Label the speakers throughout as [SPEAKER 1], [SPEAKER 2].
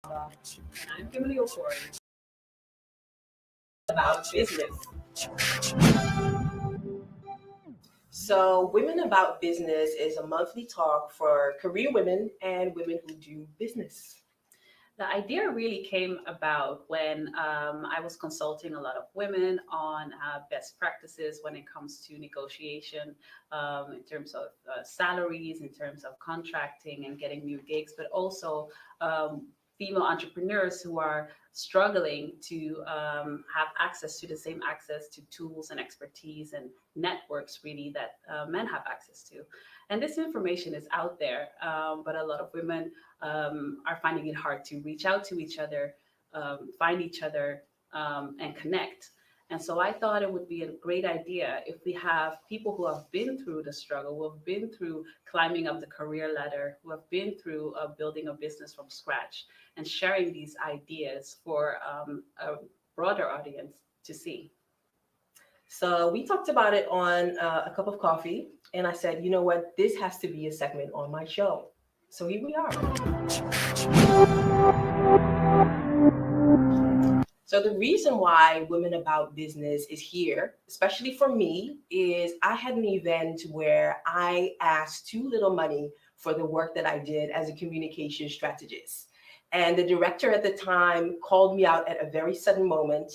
[SPEAKER 1] I'm Kimberly O'Ford about business. So, Women About Business is a monthly talk for career women and women who do business.
[SPEAKER 2] The idea really came about when I was consulting a lot of women on best practices when it comes to negotiation, in terms of salaries, in terms of contracting and getting new gigs, but also um, female entrepreneurs who are struggling to have access to the same access to tools and expertise and networks really that men have access to. And this information is out there, but a lot of women are finding it hard to reach out to each other, find each other, and connect. And so I thought it would be a great idea if we have people who have been through the struggle, who have been through climbing up the career ladder, who have been through building a business from scratch, and sharing these ideas for a broader audience to see.
[SPEAKER 1] So, we talked about it on a cup of coffee, and I said, you know what, this has to be a segment on my show. So, here we are. So the reason why Women About Business is here, especially for me, is I had an event where I asked too little money for the work that I did as a communication strategist. And the director at the time called me out at a very sudden moment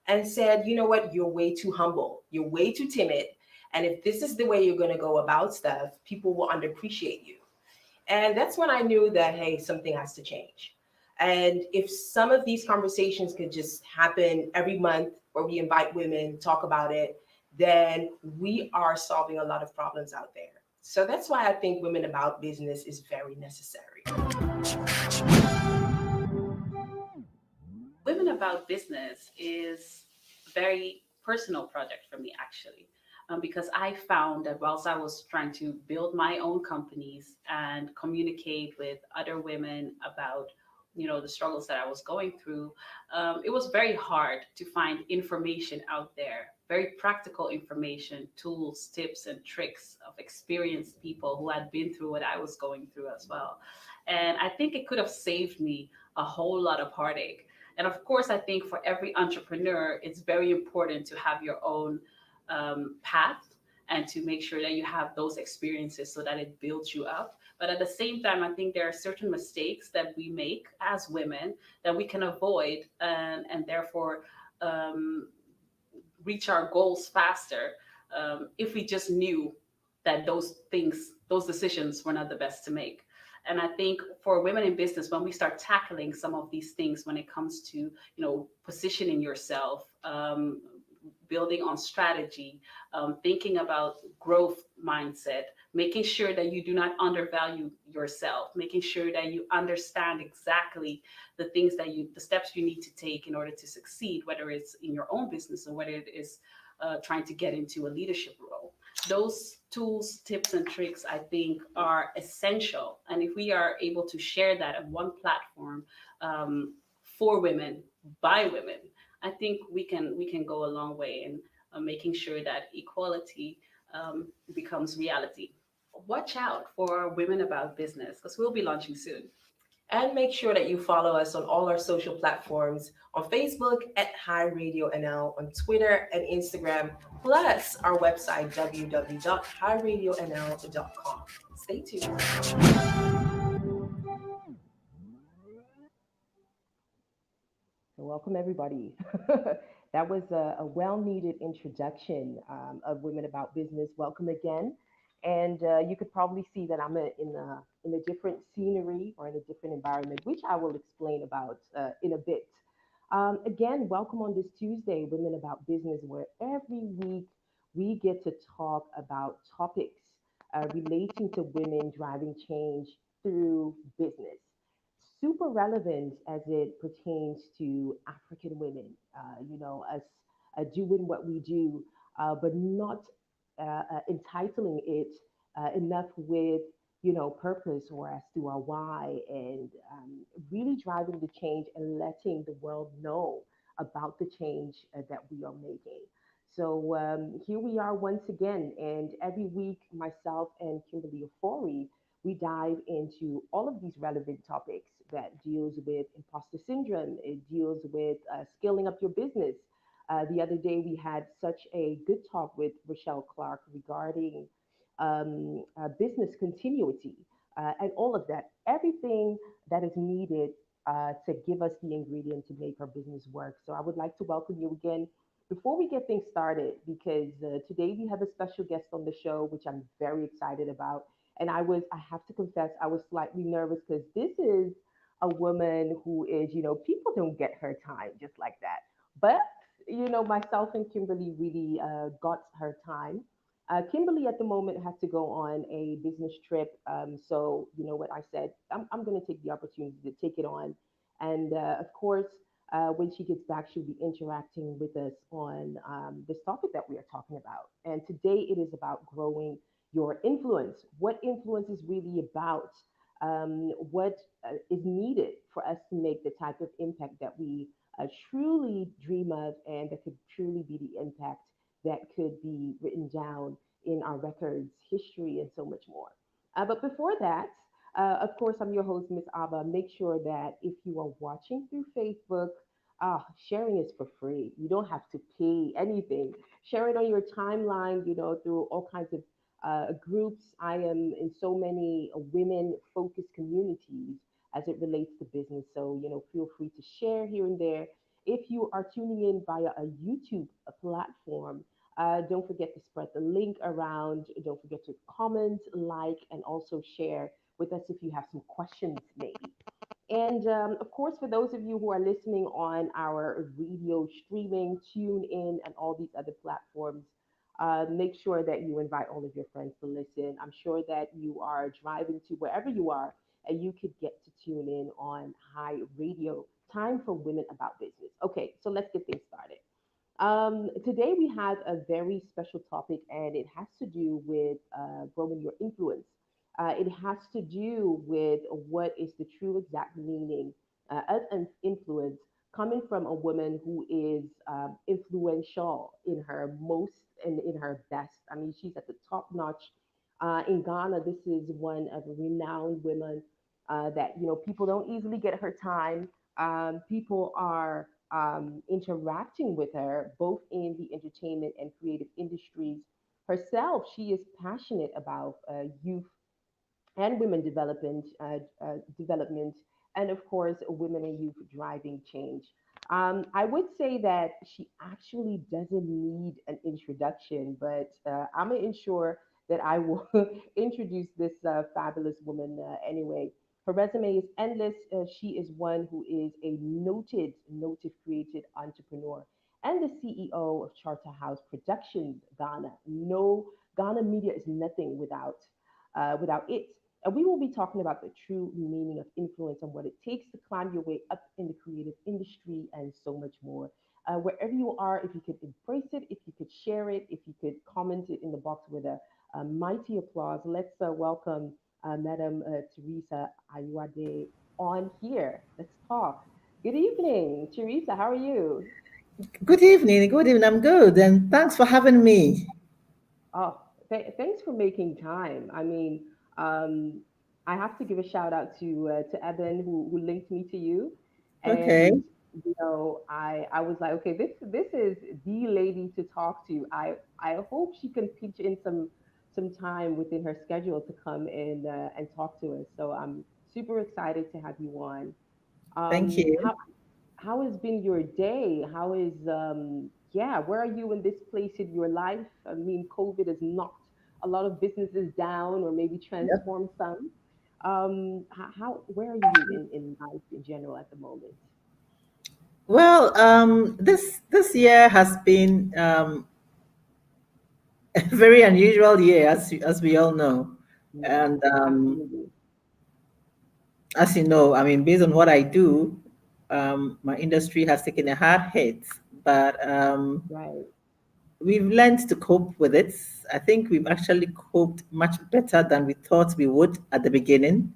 [SPEAKER 1] and said, you know what, you're way too humble. You're way too timid. And if this is the way you're going to go about stuff, people will underappreciate you. And that's when I knew that, hey, something has to change. And if some of these conversations could just happen every month where we invite women, talk about it, then we are solving a lot of problems out there. So that's why I think Women About Business is very necessary.
[SPEAKER 2] Women About Business is a very personal project for me, actually, because I found that whilst I was trying to build my own companies and communicate with other women about the struggles that I was going through, it was very hard to find information out there, very practical information, tools, tips, and tricks of experienced people who had been through what I was going through as well. And I think it could have saved me a whole lot of heartache. And of course, I think for every entrepreneur, it's very important to have your own path and to make sure that you have those experiences so that it builds you up. But at the same time, I think there are certain mistakes that we make as women that we can avoid, and therefore um, reach our goals faster, if we just knew that those things, those decisions were not the best to make. And I think for women in business, when we start tackling some of these things, when it comes to positioning yourself, building on strategy, thinking about growth mindset, making sure that you do not undervalue yourself, making sure that you understand exactly the steps you need to take in order to succeed, whether it's in your own business or whether it is trying to get into a leadership role. Those tools, tips, and tricks, I think, are essential. And if we are able to share that on one platform, for women, by women, I think we can go a long way in making sure that equality becomes reality. Watch out for Women About Business because we'll be launching soon.
[SPEAKER 1] And make sure that you follow us on all our social platforms on Facebook at High Radio NL, on Twitter and Instagram, plus our website www.highradionnl.com. Stay tuned. So welcome, everybody. That was a well needed introduction of Women About Business. Welcome again. And you could probably see that I'm in a different scenery or in a different environment, which I will explain about in a bit. Again, welcome on this Tuesday, Women About Business, where every week we get to talk about topics relating to women driving change through business. Super relevant as it pertains to African women, us doing what we do, but not entitling it enough with, purpose or as to our why, and really driving the change and letting the world know about the change that we are making. So here we are once again, and every week, myself and Kimberly Ofori, we dive into all of these relevant topics that deals with imposter syndrome. It deals with scaling up your business. The other day, we had such a good talk with Rochelle Clark regarding business continuity and all of that. Everything that is needed to give us the ingredient to make our business work. So I would like to welcome you again before we get things started, because today we have a special guest on the show, which I'm very excited about. And I have to confess, I was slightly nervous because this is a woman who is, people don't get her time just like that. But, myself and Kimberly really got her time. Kimberly at the moment has to go on a business trip. So, you know what I said? I'm going to take the opportunity to take it on. And of course, when she gets back, she'll be interacting with us on this topic that we are talking about. And today it is about growing your influence. What influence is really about? What is needed for us to make the type of impact that we truly dream of, and that could truly be the impact that could be written down in our records, history, and so much more. But before that, of course, I'm your host, Miss Abba. Make sure that if you are watching through Facebook, sharing is for free. You don't have to pay anything. Share it on your timeline, through all kinds of groups. I am in so many women focused communities as it relates to business. So, feel free to share here and there. If you are tuning in via a YouTube platform, don't forget to spread the link around. Don't forget to comment, like, and also share with us if you have some questions, maybe. And of course, for those of you who are listening on our video streaming, tune in, and all these other platforms, make sure that you invite all of your friends to listen. I'm sure that you are driving to wherever you are, and you could get to tune in on High Radio. Time for Women About Business. Okay, so let's get things started. Today we have a very special topic, and it has to do with growing your influence. It has to do with what is the true exact meaning of an influence coming from a woman who is influential in her most and in her best. I mean, she's at the top notch. In Ghana, this is one of the renowned women that, people don't easily get her time. People are interacting with her both in the entertainment and creative industries. Herself, she is passionate about youth and women development, and of course, women and youth driving change. I would say that she actually doesn't need an introduction, but I'm gonna ensure that I will introduce this fabulous woman anyway. Her resume is endless. She is one who is a noted creative entrepreneur and the CEO of Charterhouse Productions, Ghana. No, Ghana media is nothing without it. And we will be talking about the true meaning of influence and what it takes to climb your way up in the creative industry and so much more. Wherever you are, if you could embrace it, if you could share it, if you could comment it in the box with a mighty applause, let's welcome Madam Theresa Ayoade on here. Let's talk. Good evening, Teresa. How are you?
[SPEAKER 3] Good evening. Good evening. I'm good. And thanks for having me.
[SPEAKER 1] Oh, thanks for making time. I mean, um, I have to give a shout out to Eben who linked me to you,
[SPEAKER 3] Okay.
[SPEAKER 1] and I was like, okay, this is the lady to talk to. I hope she can pitch in some time within her schedule to come and talk to us. So I'm super excited to have you on.
[SPEAKER 3] Thank
[SPEAKER 1] Um,
[SPEAKER 3] you.
[SPEAKER 1] how how has been your day? How is yeah, where are you in this place in your life? I mean, COVID has knocked a lot of businesses down or maybe
[SPEAKER 3] Yep.
[SPEAKER 1] transformed some. How where are you in life in general at the moment?
[SPEAKER 3] Well, this year has been a very unusual year, as we all know.
[SPEAKER 1] Yeah,
[SPEAKER 3] And
[SPEAKER 1] absolutely.
[SPEAKER 3] as you know, I mean, based on what I do, my industry has taken a hard hit, but
[SPEAKER 1] Right.
[SPEAKER 3] we've learned to cope with it. I think we've actually coped much better than we thought we would at the beginning.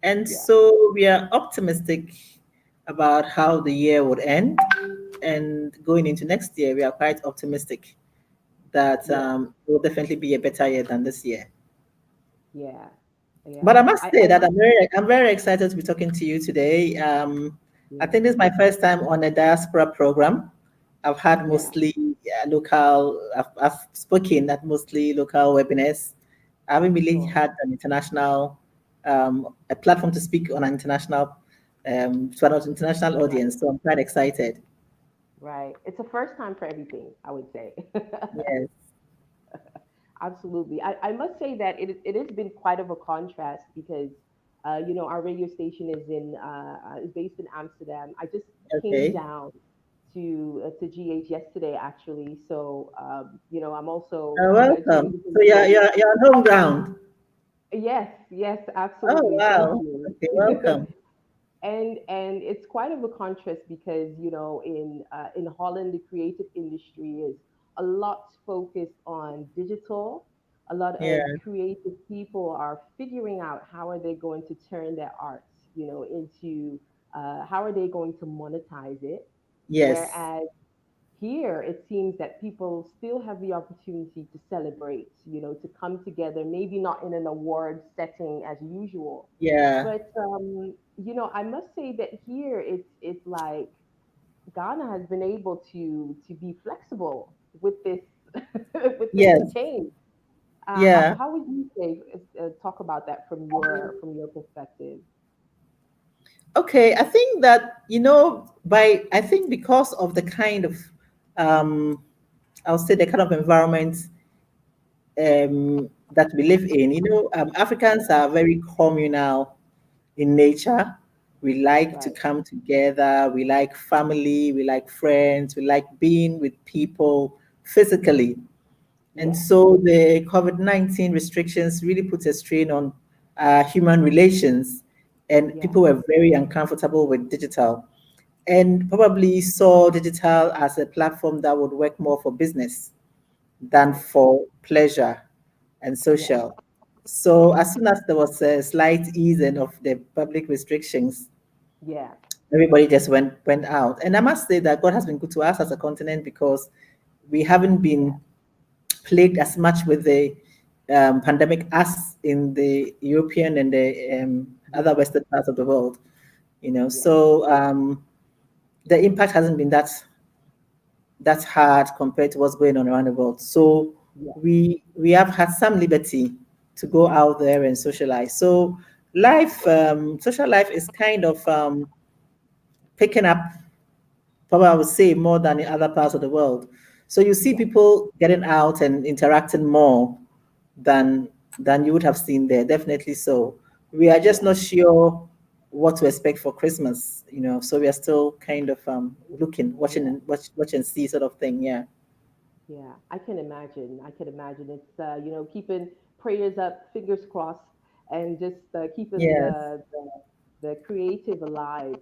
[SPEAKER 3] And
[SPEAKER 1] Yeah.
[SPEAKER 3] so we are optimistic about how the year would end. And going into next year, we are quite optimistic that
[SPEAKER 1] Yeah.
[SPEAKER 3] it will definitely be a better year than this year.
[SPEAKER 1] Yeah.
[SPEAKER 3] But
[SPEAKER 1] Yeah.
[SPEAKER 3] I must say
[SPEAKER 1] I
[SPEAKER 3] that
[SPEAKER 1] must.
[SPEAKER 3] I'm very excited to be talking to you today. I
[SPEAKER 1] Yeah.
[SPEAKER 3] think this is my first time on a diaspora program. I've had
[SPEAKER 1] Yeah.
[SPEAKER 3] mostly local. I've spoken at mostly local webinars. I haven't really
[SPEAKER 1] Sure.
[SPEAKER 3] had an international a platform to speak on an international to an international
[SPEAKER 1] Right.
[SPEAKER 3] audience. So I'm quite excited.
[SPEAKER 1] Right. It's a first time for everything, I would say.
[SPEAKER 3] Yes.
[SPEAKER 1] Absolutely. I must say that it has been quite of a contrast because, our radio station is based in Amsterdam. I just came
[SPEAKER 3] Okay.
[SPEAKER 1] down to GH yesterday, actually. So, I'm also
[SPEAKER 3] Welcome.
[SPEAKER 1] doing some
[SPEAKER 3] So you're
[SPEAKER 1] training.
[SPEAKER 3] you're you're on home ground.
[SPEAKER 1] Yes, yes,
[SPEAKER 3] Oh
[SPEAKER 1] absolutely. Thank
[SPEAKER 3] wow.
[SPEAKER 1] you.
[SPEAKER 3] Okay. Welcome.
[SPEAKER 1] And it's quite of a contrast because in Holland the creative industry is a lot focused on digital. A lot
[SPEAKER 3] Yeah.
[SPEAKER 1] of creative people are figuring out how are they going to turn their arts, into how are they going to monetize it.
[SPEAKER 3] Yes.
[SPEAKER 1] Whereas here it seems that people still have the opportunity to celebrate, to come together, maybe not in an award setting as usual,
[SPEAKER 3] Yeah.
[SPEAKER 1] but I must say that here it's like Ghana has been able to be flexible with this with this
[SPEAKER 3] Yes.
[SPEAKER 1] change.
[SPEAKER 3] Yeah.
[SPEAKER 1] How would you say talk about that from your perspective?
[SPEAKER 3] Okay. I think that, I think because of the kind of, um, I'll say the kind of environment that we live in, Africans are very communal in nature. We like to
[SPEAKER 1] Right.
[SPEAKER 3] come together. We like family. We like friends. We like being with people physically. And
[SPEAKER 1] Yeah.
[SPEAKER 3] so the COVID-19 restrictions really put a strain on human relations, and
[SPEAKER 1] Yeah.
[SPEAKER 3] people were very uncomfortable with digital and probably saw digital as a platform that would work more for business than
[SPEAKER 1] Right.
[SPEAKER 3] for pleasure and
[SPEAKER 1] Yeah.
[SPEAKER 3] social. So as soon as there was a slight easing of the public restrictions,
[SPEAKER 1] Yeah.
[SPEAKER 3] everybody just went out. And I must say that God has been good to us as a continent because we haven't
[SPEAKER 1] Yeah.
[SPEAKER 3] been plagued as much with the pandemic as in the European and the other
[SPEAKER 1] Yeah.
[SPEAKER 3] Western parts of the world.
[SPEAKER 1] Yeah.
[SPEAKER 3] So the impact hasn't been that hard compared to what's going on around the world. So
[SPEAKER 1] Yeah.
[SPEAKER 3] we have had some liberty to go out there and socialize. So social life is kind of picking up, probably I would say more than in other parts of the world. So you see
[SPEAKER 1] Yeah.
[SPEAKER 3] people getting out and interacting more than than you would have seen there. Definitely so. We are just
[SPEAKER 1] Yeah.
[SPEAKER 3] not sure what to expect for Christmas, So we are still kind of looking, watching,
[SPEAKER 1] Yeah.
[SPEAKER 3] and watch and see sort of thing. Yeah.
[SPEAKER 1] Yeah, I can imagine. I can imagine. It's keeping prayers up, fingers crossed, and just keeping
[SPEAKER 3] Yes.
[SPEAKER 1] the creative alive.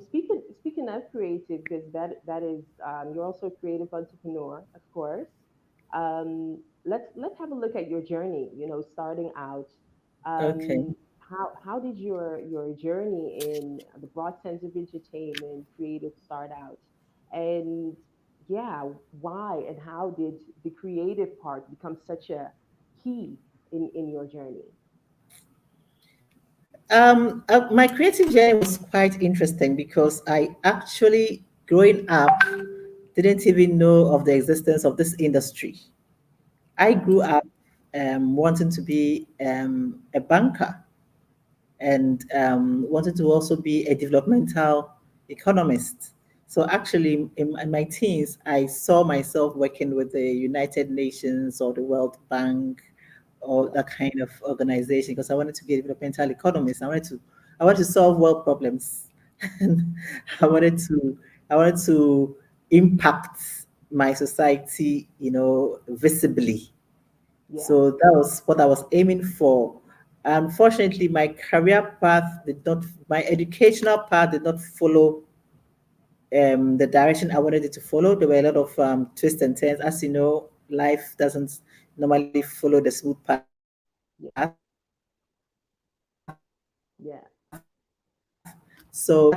[SPEAKER 1] Speaking of creative, because that is you're also a creative entrepreneur, of course. Let's have a look at your journey. Starting out,
[SPEAKER 3] Okay.
[SPEAKER 1] how did your journey in the broad sense of entertainment, creative start out? And yeah, why and how did the creative part become such a key in your journey?
[SPEAKER 3] My creative journey was quite interesting because I actually, growing up, didn't even know of the existence of this industry. I
[SPEAKER 1] Right.
[SPEAKER 3] grew up wanting to be a banker and wanted to also be a developmental economist. So actually, in my teens, I saw myself working with the United Nations or the World Bank or
[SPEAKER 1] Yeah.
[SPEAKER 3] that kind of organization because I wanted to be a developmental economist. I wanted to solve world problems, and I
[SPEAKER 1] Wow.
[SPEAKER 3] wanted to I wanted to impact my society, visibly.
[SPEAKER 1] Yeah.
[SPEAKER 3] So that was what I was aiming for. Unfortunately, my educational path did not follow the direction I wanted it to follow. There were a lot of twists and turns. As you know, life doesn't normally follow the smooth path.
[SPEAKER 1] Yeah. Yeah.
[SPEAKER 3] So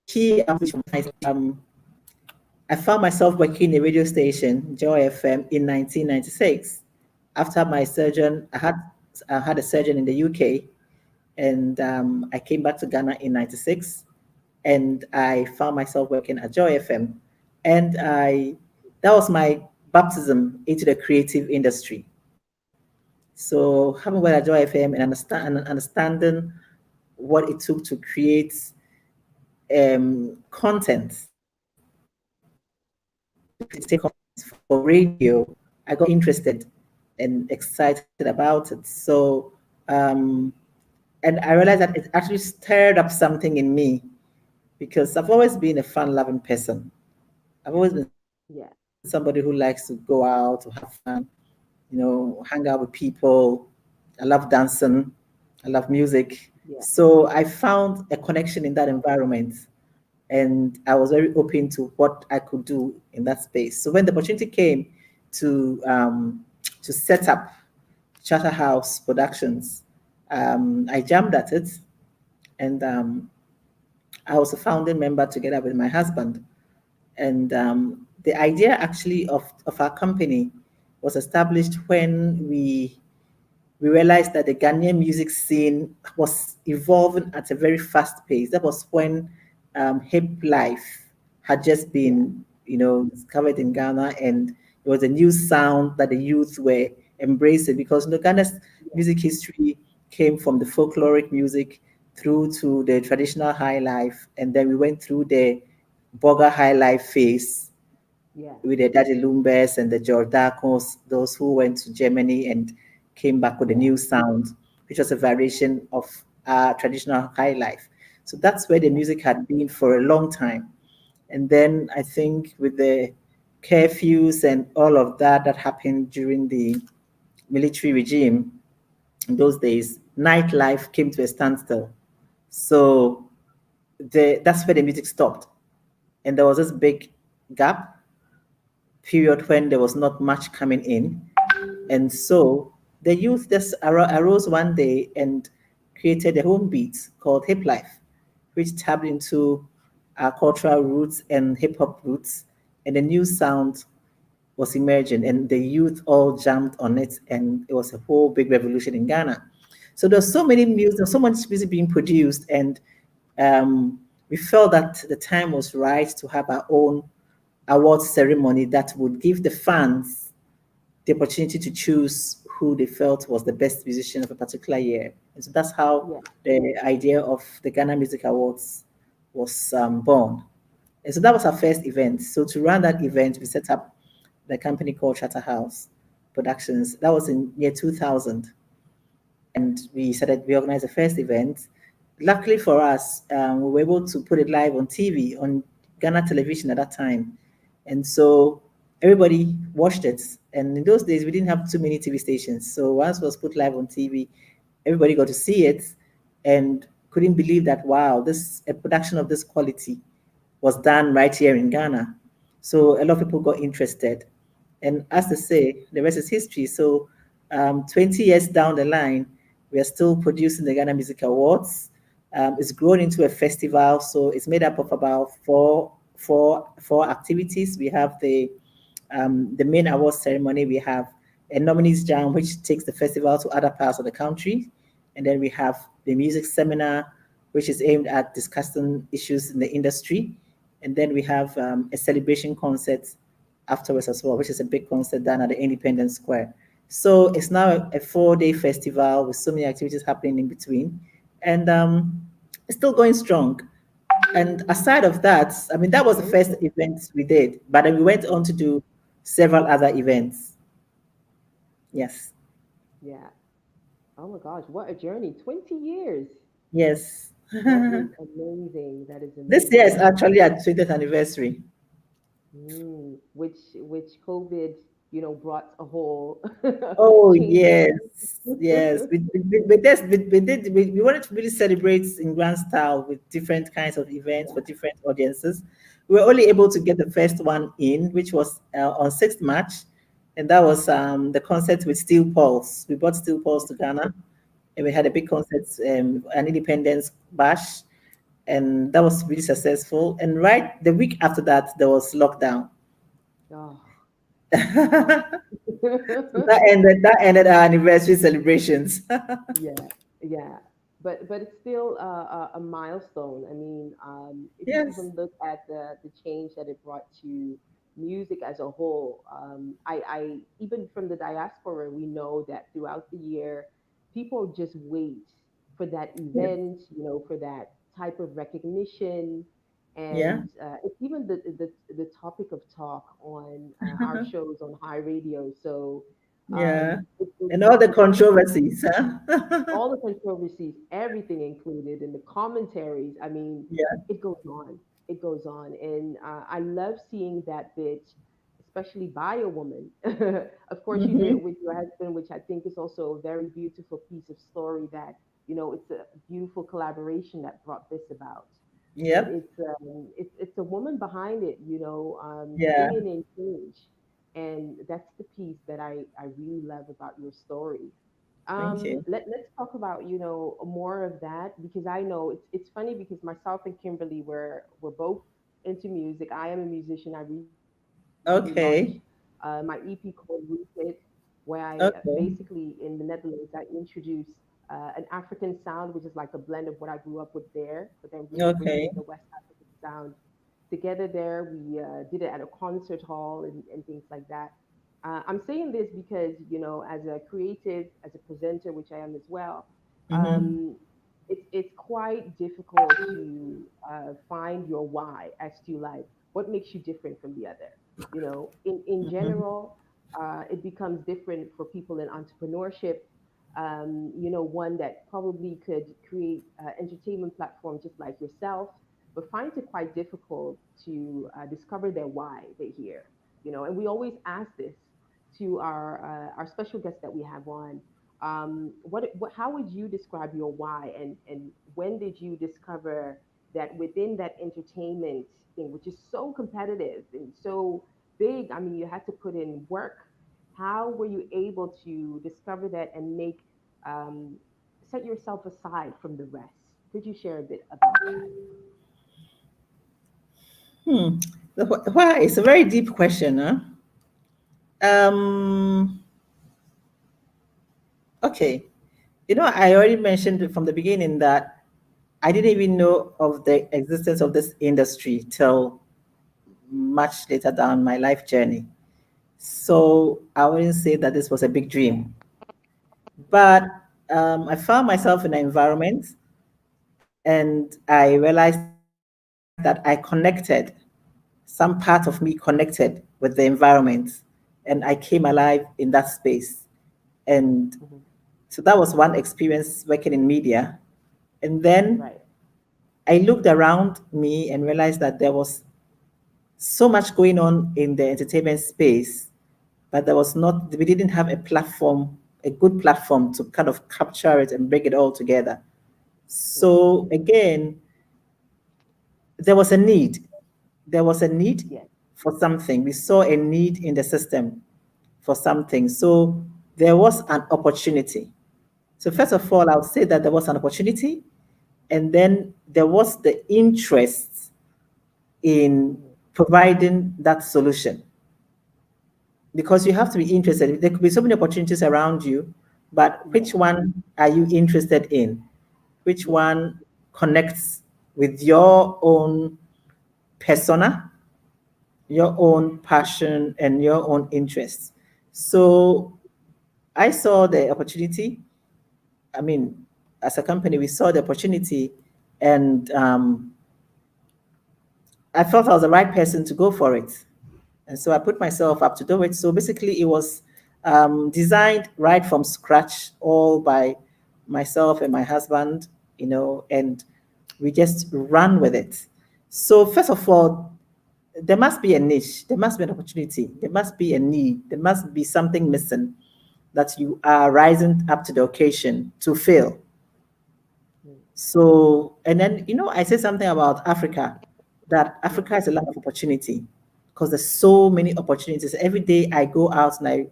[SPEAKER 3] key which I found myself working in a radio station, Joy FM, in 1996. After my surgeon, I had a surgeon in the UK, and I came back to Ghana in '96, and I found myself working at Joy FM, and I that was my baptism into the creative industry. So having worked at Joy FM and understanding what it took to create content for radio, I got interested and excited about it. So, and I realized that it actually stirred up something in me because I've always been a fun-loving person. I've always been somebody who
[SPEAKER 1] Yeah.
[SPEAKER 3] likes to go out, to have fun, hang out with people. I love dancing. I love music.
[SPEAKER 1] Yeah.
[SPEAKER 3] So I found a connection in that environment, and I was very open to what I could do in that space. So when the opportunity came to um, to set up Charterhouse Productions, I jumped at it, and I was a founding member together with my husband. And the idea actually of our company was established when we realized that the Ghanaian music scene was evolving at a very fast pace. That was when hip life had just
[SPEAKER 1] Yeah.
[SPEAKER 3] been, discovered in Ghana, and it was a new sound that the youth were embracing because Ghana's
[SPEAKER 1] Yeah.
[SPEAKER 3] music history came from the folkloric music through to the traditional high life, and then we went through the Boga high life phase
[SPEAKER 1] Yeah.
[SPEAKER 3] with the Daddy Lumbers and the Jordacos, those who went to Germany and came back with a
[SPEAKER 1] Yeah.
[SPEAKER 3] new sound, which was a variation of traditional high life. So that's where the
[SPEAKER 1] Yeah.
[SPEAKER 3] music had been for a long time. And then I think with the curfews and all of that that happened during the military regime in those days, nightlife came to a standstill. So that's where the music stopped. And there was this big gap period when there was not much coming in. And so the youth just arose one day and created a home beat called Hip Life, which tapped into our cultural roots and hip hop roots. And a new sound was emerging, and the youth all jumped on it, and it was a whole big revolution in Ghana. So there's so many music, there's so much music being produced, and we felt that the time was right to have our own awards ceremony that would give the fans the opportunity to choose who they felt was the best musician of a particular year. And so that's how
[SPEAKER 1] Yeah.
[SPEAKER 3] the idea of the Ghana Music Awards was born. And so that was our first event. So to run that event, we set up the company called Charterhouse Productions. That was in year 2000, and we organized the first event. Luckily for us, we were able to put it live on TV, on Ghana television at that time. And so everybody watched it. And in those days, we didn't have too many TV stations. So once it was put live on TV, everybody got to see it and couldn't believe that, wow, this a production of this quality was done right here in Ghana. So a lot of people got interested. And as they say, the rest is history. So 20 years down the line, we are still producing the Ghana Music Awards. It's grown into a festival, so it's made up of about four activities. We have the main award ceremony. We have a nominees jam, which takes the festival to other parts of the country, and then we have the music seminar, which is aimed at discussing issues in the industry, and then we have a celebration concert afterwards as well, which is a big concert done at the Independence Square. So it's now a 4-day festival with so many activities happening in between, and it's still going strong. And aside of that, I mean, that was the first
[SPEAKER 1] Amazing.
[SPEAKER 3] event we did, but then we went on to do several other events. Yes,
[SPEAKER 1] Yeah. Oh my gosh, what a journey. 20 years.
[SPEAKER 3] yes.
[SPEAKER 1] That is amazing. That is
[SPEAKER 3] This year is
[SPEAKER 1] amazing.
[SPEAKER 3] actually our 20th anniversary.
[SPEAKER 1] Which COVID, brought a whole
[SPEAKER 3] Oh
[SPEAKER 1] change.
[SPEAKER 3] yes, yes. We wanted to really celebrate in grand style with different kinds of events for
[SPEAKER 1] Yeah.
[SPEAKER 3] different audiences. We were only able to get the first one in, which was on 6th March, and that was the concert with Steel Pulse. We brought Steel Pulse to Ghana, and we had a big concert, an Independence Bash, and that was really successful. And right the week after that, there was lockdown.
[SPEAKER 1] Oh, oh.
[SPEAKER 3] So that ended our anniversary celebrations.
[SPEAKER 1] Yeah, yeah, but it's still a milestone. I mean, if you
[SPEAKER 3] Yes,
[SPEAKER 1] even look at the change that it brought to music as a whole, I even from the diaspora, we know that throughout the year, people just wait for that
[SPEAKER 3] yeah,
[SPEAKER 1] event, for that type of recognition,
[SPEAKER 3] yeah,
[SPEAKER 1] and it's even the topic of talk on our shows on high radio. So
[SPEAKER 3] yeah.
[SPEAKER 1] it's
[SPEAKER 3] And all the
[SPEAKER 1] it's one of those
[SPEAKER 3] controversies, huh?
[SPEAKER 1] all the controversies, everything included in the commentaries. I mean,
[SPEAKER 3] Yeah.
[SPEAKER 1] it goes on. It goes on. And I love seeing that bit, especially by a woman. Of course, you do
[SPEAKER 3] Mm-hmm.
[SPEAKER 1] it with your husband, which I think is also a very beautiful piece of story that, it's a beautiful collaboration that brought this about. But
[SPEAKER 3] Yep.
[SPEAKER 1] it's a woman behind it,
[SPEAKER 3] Yeah.
[SPEAKER 1] bringing in change, and that's the piece that I really love about your story.
[SPEAKER 3] Thank you.
[SPEAKER 1] Let's talk about, more of that, because I know it's funny because myself and Kimberly we're both into music. I am a musician. I recently launched
[SPEAKER 3] Okay.
[SPEAKER 1] my EP called Rooted, where I
[SPEAKER 3] Okay.
[SPEAKER 1] basically in the Netherlands I introduce an African sound, which is like a blend of what I grew up with there, but then really bringing
[SPEAKER 3] Okay.
[SPEAKER 1] in the West African sound together there. We did it at a concert hall and things like that. I'm saying this because, as a creative, as a presenter, which I am as well,
[SPEAKER 3] Mm-hmm.
[SPEAKER 1] it's quite difficult to find your why as to like what makes you different from the other. In
[SPEAKER 3] Mm-hmm.
[SPEAKER 1] general, it becomes different for people in entrepreneurship. One that probably could create entertainment platform just like yourself, but finds it quite difficult to discover their why they're here. And we always ask this to our special guests that we have on. How would you describe your why, and when did you discover that within that entertainment thing, which is so competitive and so big? I mean, you had to put in work. How were you able to discover that and um, set yourself aside from the rest? Could you share a bit about that?
[SPEAKER 3] Hmm. Why? It's a very deep question, huh? Um, okay. I already mentioned from the beginning that I didn't even know of the existence of this industry till much later down my life journey. So I wouldn't say that this was a big
[SPEAKER 1] Yeah.
[SPEAKER 3] dream. But I found myself in an environment and I realized that I connected, some part of me connected with the environment, and I came alive in that space. And
[SPEAKER 1] Hmm.
[SPEAKER 3] so that was one experience working in media. And then
[SPEAKER 1] Right.
[SPEAKER 3] I looked around me and realized that there was so much going on in the entertainment space, but we didn't have a platform, a good platform to kind of capture it and bring it all together.
[SPEAKER 1] Right.
[SPEAKER 3] So again, there was a need. There was a need
[SPEAKER 1] Yes.
[SPEAKER 3] for something. We saw a need in the system for something. So there was an opportunity. So first of all, I would say that there was an opportunity, and then there was the interest in
[SPEAKER 1] Hmm.
[SPEAKER 3] providing that solution. Because you have to be interested. There could be so many opportunities around you, but
[SPEAKER 1] Yes.
[SPEAKER 3] which one are you interested in? Which
[SPEAKER 1] Yes.
[SPEAKER 3] one connects with your own persona, your own passion, and your own interests? So I saw the opportunity. I mean, as a company, we saw the opportunity, and I felt I was the right person to go for it. And so I put myself up to do it. So basically, it was designed right from scratch, all by myself and my husband, and we just ran with it. So, first of all, there must be a niche, there must be an opportunity, there must be a need, there must be something missing that you are rising up to the occasion to fill.
[SPEAKER 1] Mm.
[SPEAKER 3] So, and then, I said something about Africa, that
[SPEAKER 1] Yes.
[SPEAKER 3] Africa is a land of opportunity because there's so many opportunities. Every day I go out and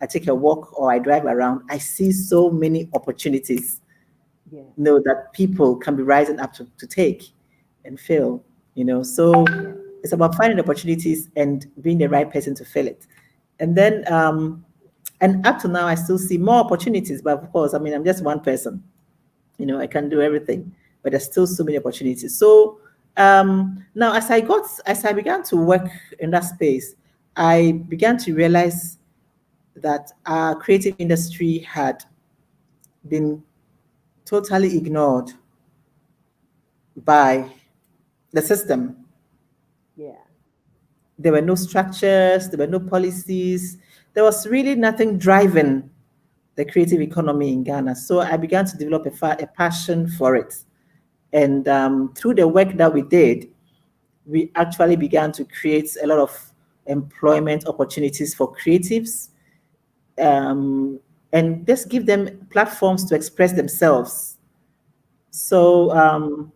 [SPEAKER 3] I take a walk or I drive around, I see so many opportunities.
[SPEAKER 1] Yeah.
[SPEAKER 3] know that people can be rising up to take and fill, So
[SPEAKER 1] Yeah.
[SPEAKER 3] it's about finding opportunities and being the right person to fill it. And then, and up to now, I still see more opportunities. But of course, I mean, I'm just one person. I can do everything, but there's still so many opportunities. So now, as I began to work in that space, I began to realize that our creative industry had been totally ignored by the system.
[SPEAKER 1] Yeah.
[SPEAKER 3] There were no structures, there were no policies, there was really nothing driving the creative economy in Ghana. So I began to develop a passion for it. And through the work that we did, we actually began to create a lot of employment opportunities for creatives, um, and just give them platforms to express themselves. So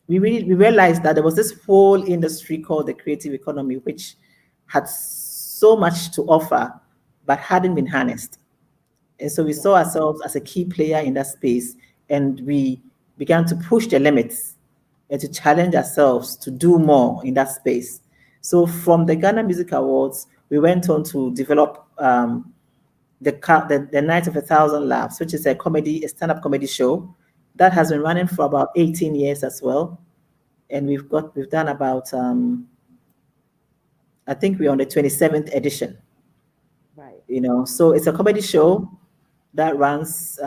[SPEAKER 3] we realized that there was this whole industry called the creative economy, which had so much to offer, but hadn't been harnessed. And so we
[SPEAKER 1] Yeah.
[SPEAKER 3] saw ourselves as a key player in that space, and we began to push the limits and to challenge ourselves to do more in that space. So from the Ghana Music Awards, we went on to develop the Night of a Thousand Laughs, which is a stand-up comedy show that has been running for about 18 years as well. And we've done about I think we're on the 27th edition.
[SPEAKER 1] Right.
[SPEAKER 3] So it's a comedy show that runs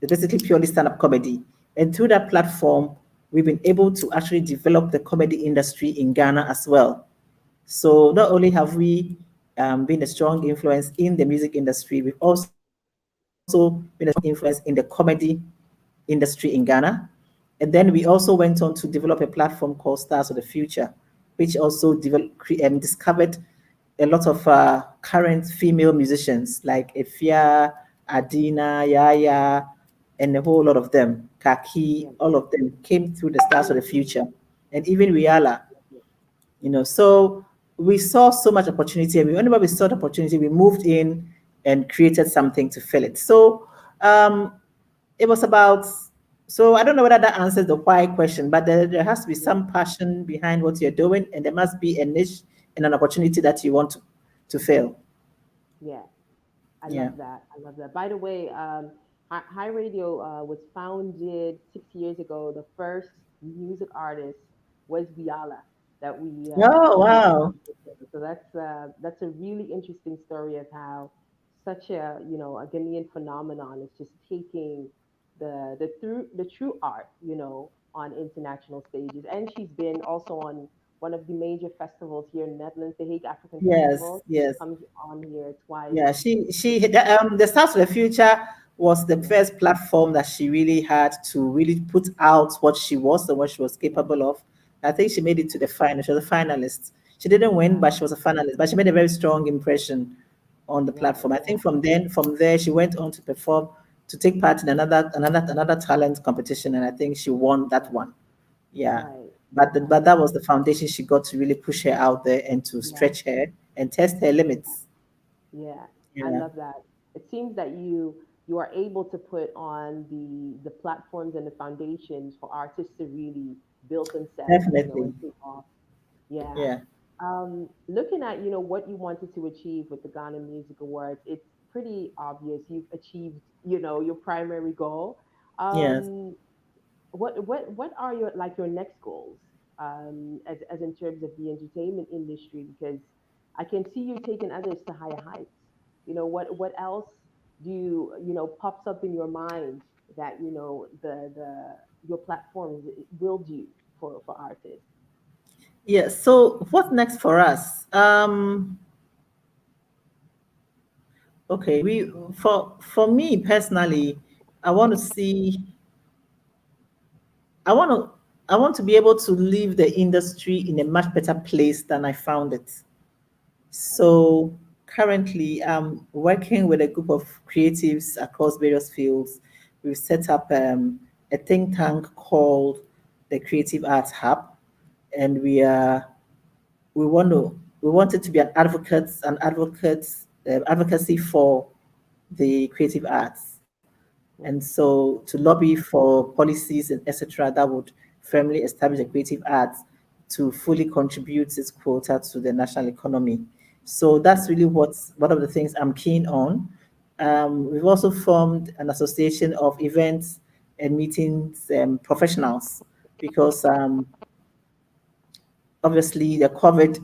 [SPEAKER 3] it's basically purely stand-up comedy. And through that platform, we've been able to actually develop the comedy industry in Ghana as well. So not only have we been a strong influence in the music industry, we've also been a strong influence in the comedy industry in Ghana. And then we also went on to develop a platform called Stars of the Future, which also discovered a lot of current female musicians like Efia, Adina, Yaya, and a whole lot of them. Kaki,
[SPEAKER 1] Yeah.
[SPEAKER 3] all of them came through the Stars of the Future, and even Riala.
[SPEAKER 1] Yeah.
[SPEAKER 3] So we saw so much opportunity, and whenever we saw the opportunity, we moved in and created something to fill it. So um, it was about. So I don't know whether that answers the why question, but there has to be
[SPEAKER 1] Yeah.
[SPEAKER 3] some passion behind what you're doing, and there must be a niche and an opportunity that you want to fill.
[SPEAKER 1] Yeah. I
[SPEAKER 3] Yeah.
[SPEAKER 1] love that. I love that. By the way, High Radio was founded 6 years ago. The first music artist was Viala that
[SPEAKER 3] Oh
[SPEAKER 1] we
[SPEAKER 3] wow.
[SPEAKER 1] so that's a really interesting story of how such a Ghanaian phenomenon is just taking the true art on international stages. And she's been also on one of the major festivals here in Netherlands, the Hague African
[SPEAKER 3] Yes.
[SPEAKER 1] Festival.
[SPEAKER 3] Yes.
[SPEAKER 1] Comes on here twice.
[SPEAKER 3] Yeah, the Stars for the Future was the
[SPEAKER 1] Yeah,
[SPEAKER 3] first platform that she really had to really put out what she was and what she was
[SPEAKER 1] yeah,
[SPEAKER 3] capable of. I think she made it to the final. She was a finalist. She didn't win, but
[SPEAKER 1] right,
[SPEAKER 3] she was a finalist. But she made a very strong impression on the
[SPEAKER 1] right,
[SPEAKER 3] platform. I
[SPEAKER 1] yeah,
[SPEAKER 3] think from there, she went on to perform, to take part in another talent competition, and I think she won that
[SPEAKER 1] right,
[SPEAKER 3] one. Yeah,
[SPEAKER 1] right,
[SPEAKER 3] but
[SPEAKER 1] right.
[SPEAKER 3] that was the foundation she got to really push her out there and to
[SPEAKER 1] Yeah,
[SPEAKER 3] stretch her and test her limits.
[SPEAKER 1] yeah. I
[SPEAKER 3] Yeah.
[SPEAKER 1] love that. It seems that you are able to put on the platforms and the foundations for artists to really build themselves, and
[SPEAKER 3] Definitely.
[SPEAKER 1] take off. Yeah.
[SPEAKER 3] Yeah.
[SPEAKER 1] Looking at what you wanted to achieve with the Ghana Music Awards, it's pretty obvious you've achieved your primary goal.
[SPEAKER 3] Yes.
[SPEAKER 1] Um, what are your next goals, as in terms of the entertainment industry? Because I can see you taking others to higher heights. What else do pops up in your mind that the your platforms will do for artists?
[SPEAKER 3] Yeah. So what's next for us? Okay. For me personally, I want to see. I want to. I want to be able to leave the industry in a much better place than I found it.
[SPEAKER 1] Right.
[SPEAKER 3] So currently, I'm working with a group of creatives across various fields. We've set up a think tank called the Creative Arts Hub, and we want to we want it to be an advocacy for the creative arts. and so to lobby for policies and etc. that would firmly establish the creative arts to fully contribute its quota to the national economy. So that's
[SPEAKER 1] Yeah.
[SPEAKER 3] really what's one of the things I'm keen on. We've also formed an association of events and meetings professionals because obviously the COVID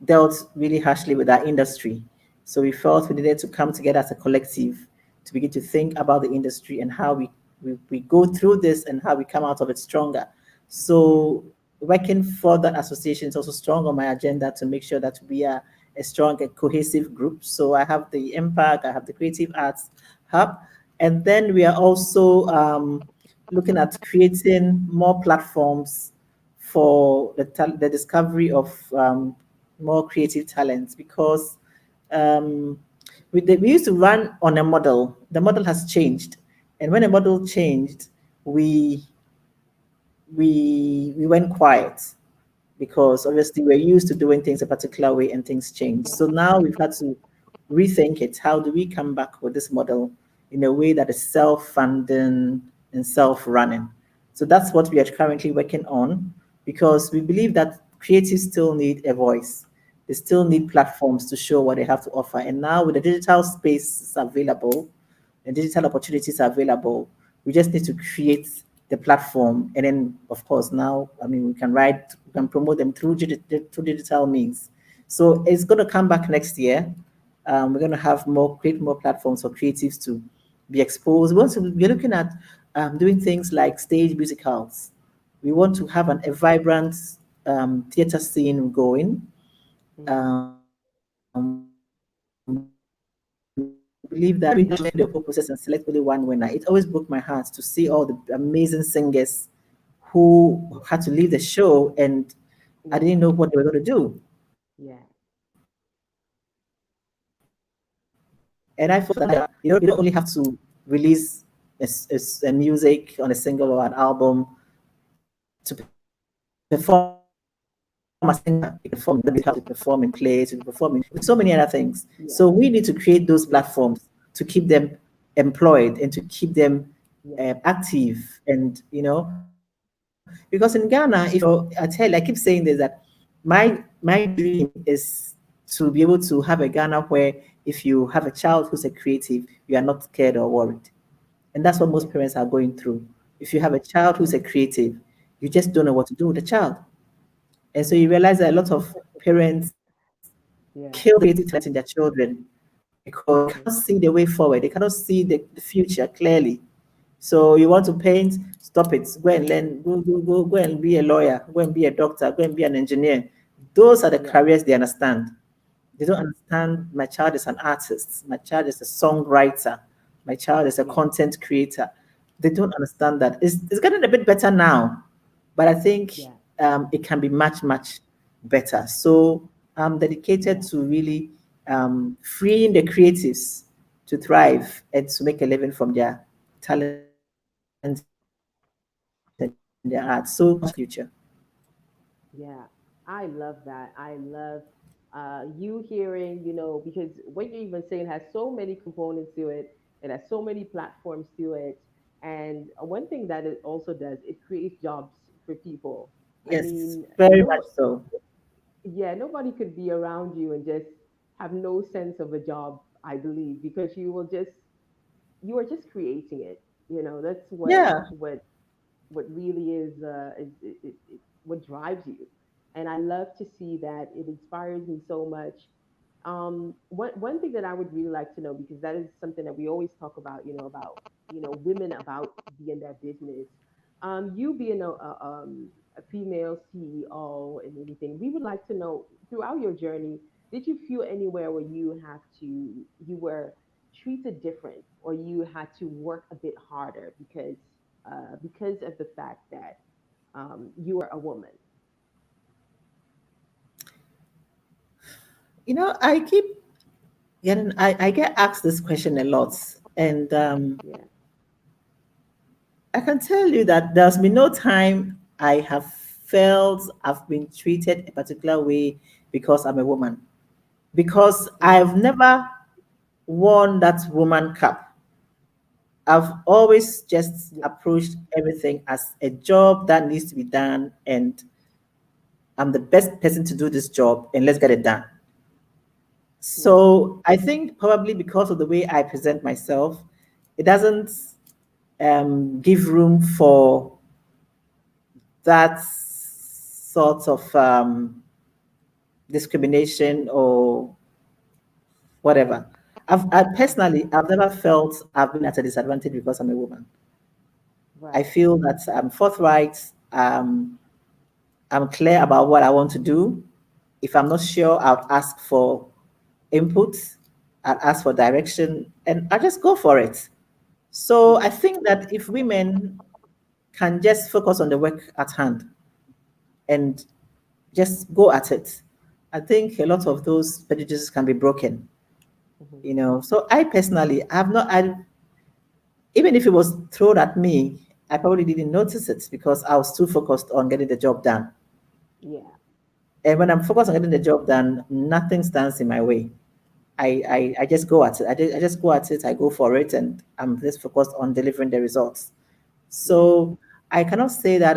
[SPEAKER 3] dealt really harshly with our industry. So we felt we needed to come together as a collective to begin to think about the industry and how we go through this and how we come out of it stronger.
[SPEAKER 1] Yeah.
[SPEAKER 3] So working for that association is also strong on my agenda to make sure that we are a strong and cohesive group. So I have the Impact, I have the Creative Arts Hub, and then we are also looking at creating more platforms for the discovery of more creative talents because um, we used to run on a model. The model has changed, and when the model changed, we we went quiet because obviously we're used to doing things a particular way and things change. So now we've had to rethink it. How do we come back with this model in a way that is self-funding and self-running? So that's what we are currently working on because we believe that creatives still need a voice. They still need platforms to show what they have to offer. And now with the digital space available, and digital opportunities are available. We just need to create the platform, and then of course now, I mean, we can promote them through through digital means. So it's going to come back next year. We're going to have create more platforms for creatives to be exposed. We're looking at doing things like stage musicals. We want to have a vibrant theater scene going.
[SPEAKER 1] Mm.
[SPEAKER 3] We believe that we not just make the whole process and select only one winner. It always broke my heart to see all the amazing singers who had to leave the show and I
[SPEAKER 1] Yeah.
[SPEAKER 3] didn't know what they were going to do.
[SPEAKER 1] Yeah.
[SPEAKER 3] And I felt that you don't only have to release a music on a single or an album to perform as a singer. You can perform in musicals, you can perform in plays, you can perform in with so many other things. So we need to
[SPEAKER 1] Yeah.
[SPEAKER 3] create those platforms to keep them employed and to keep them
[SPEAKER 1] Yeah.
[SPEAKER 3] active. And because in Ghana, if you're, I keep saying this that my dream is to be able to have a Ghana where if you have a child who's a creative, you are not scared or worried. And that's what most
[SPEAKER 1] Yeah.
[SPEAKER 3] parents are going through. If you have a child who's a creative, you just don't know what to do with the child. And so you
[SPEAKER 1] Yeah.
[SPEAKER 3] realize that a lot of parents kill the
[SPEAKER 1] Yeah.
[SPEAKER 3] creative talent in their children because they cannot
[SPEAKER 1] Mm-hmm.
[SPEAKER 3] see the way forward. They cannot see the future clearly. So you want to paint, stop it. Go and learn, go and be a lawyer, go and be a doctor, go and be an engineer. Those are the
[SPEAKER 1] Yeah.
[SPEAKER 3] careers they understand. They don't understand my child is an artist, my child is a songwriter, my child is a
[SPEAKER 1] Yeah.
[SPEAKER 3] content creator. They don't understand that. It's getting a bit better now, but I think
[SPEAKER 1] Yeah.
[SPEAKER 3] it can be much better. So I'm dedicated
[SPEAKER 1] Yeah.
[SPEAKER 3] to really freeing the creatives to thrive and to make a living from their talent and their art. So much future.
[SPEAKER 1] Yeah, I love that. I love you hearing, because what you're even saying has so many components to it. It has so many platforms to it. And one thing that it also does, it creates jobs for people. I
[SPEAKER 3] Yes,
[SPEAKER 1] mean,
[SPEAKER 3] very much
[SPEAKER 1] no,
[SPEAKER 3] so.
[SPEAKER 1] yeah, nobody could be around you and just have no sense of a job, I believe, because you are just creating it. That's
[SPEAKER 3] Yeah.
[SPEAKER 1] what really is what drives you. And I love to see that. It inspires me so much. One thing that I would really like to know, because that is something that we always talk about, about women, about being their business. You being a female CEO and everything, we would like to know, throughout your journey, did you feel anywhere where you were treated different, or you had to work a bit harder because of the fact that you were a woman?
[SPEAKER 3] I keep I get asked this question a lot. And
[SPEAKER 1] Yeah.
[SPEAKER 3] I can tell you that there's been no time I have felt I've been treated a particular way because I'm a woman. Because
[SPEAKER 1] Mm.
[SPEAKER 3] I've never worn that woman cap. I've always just
[SPEAKER 1] Yeah.
[SPEAKER 3] approached everything as a job that needs to be done, and I'm the best person to do this job, and let's get it done.
[SPEAKER 1] Yeah.
[SPEAKER 3] So I think probably because of the way I present myself, it doesn't give room for that sort of discrimination or whatever. I personally, I've never felt I've been at a disadvantage because I'm a woman. I
[SPEAKER 1] Right.
[SPEAKER 3] feel that I'm forthright. I'm clear about what I want to do. If I'm not sure, I'll ask for input. I'll ask for direction, and I just go for it. So
[SPEAKER 1] Yeah.
[SPEAKER 3] I think that if women can just focus on the work at hand and just go at it, I think a lot of those prejudices can be broken.
[SPEAKER 1] Hmm.
[SPEAKER 3] So I personally have not, even if it was thrown at me, I probably didn't notice it because I was too focused on getting the job done.
[SPEAKER 1] Yeah.
[SPEAKER 3] And when I'm focused on getting the job done, nothing stands in my way. I just go at it. I just go at it. I go for it, and I'm just focused on delivering the results.
[SPEAKER 1] Yeah.
[SPEAKER 3] So I cannot say that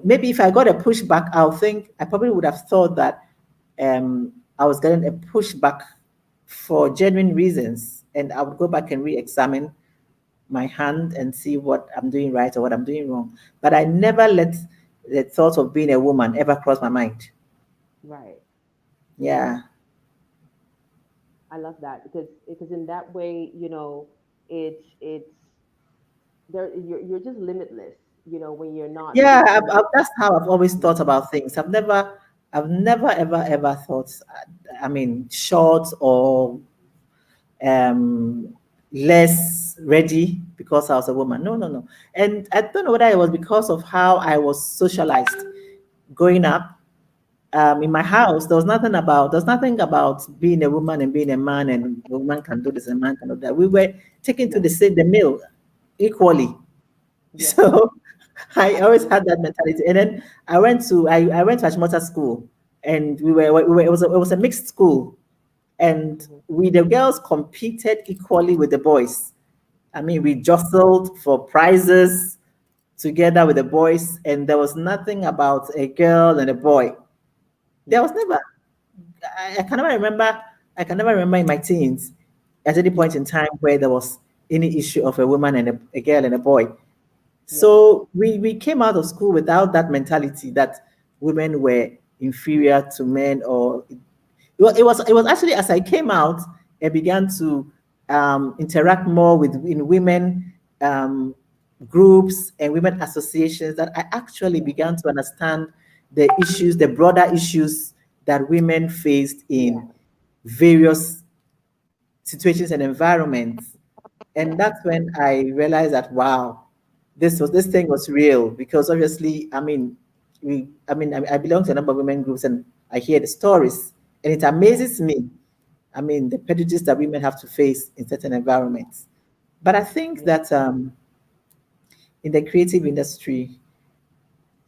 [SPEAKER 3] maybe if I got a pushback, I probably would have thought that I was getting a pushback for genuine reasons, and I would go back and re-examine my hand and see what I'm doing right or what I'm doing wrong. But I never let the thought of being a woman ever cross my mind.
[SPEAKER 1] Right.
[SPEAKER 3] Yeah.
[SPEAKER 1] I love that because in that way, it's there. You're just limitless. When you're not
[SPEAKER 3] Yeah,
[SPEAKER 1] thinking.
[SPEAKER 3] that's how I've always
[SPEAKER 1] Mhm.
[SPEAKER 3] thought about things. I've never, ever, ever thought, I mean, short or um, less ready because I was a woman. No, no, no. And I don't know whether it was because of how I was socialized growing up. In my house, there's nothing about being a woman and being a man, and a woman can do this and a man can do that. We were taken to
[SPEAKER 1] Yeah.
[SPEAKER 3] the meal equally.
[SPEAKER 1] Yeah.
[SPEAKER 3] So I always had that
[SPEAKER 1] Absolutely.
[SPEAKER 3] mentality. And then I went to Ashmota school, and it was a mixed school, and
[SPEAKER 1] Hmm.
[SPEAKER 3] the girls competed equally with the boys. I mean, we jostled for prizes together with the boys, and there was nothing about a girl and a boy. There
[SPEAKER 1] Yeah.
[SPEAKER 3] was never. I can never remember. I can never remember in my teens at any
[SPEAKER 1] Yeah.
[SPEAKER 3] point in time where there was any issue of a woman and a girl and a boy.
[SPEAKER 1] Yeah.
[SPEAKER 3] So we came out of school without that mentality that women were inferior to men, or it was actually as I came out and began to interact more with in women um, groups and women associations that I actually
[SPEAKER 1] Yeah.
[SPEAKER 3] began to understand the broader issues that women faced
[SPEAKER 1] Yeah.
[SPEAKER 3] in various situations and environments. And
[SPEAKER 1] Yeah.
[SPEAKER 3] that's when I realized that wow, this thing was real, because obviously, I mean, I belong to a number of women groups, and I hear the stories, and it
[SPEAKER 1] Yeah.
[SPEAKER 3] amazes me. I mean, the prejudice that women have to face in certain environments. But I think
[SPEAKER 1] Yeah.
[SPEAKER 3] that in the creative industry,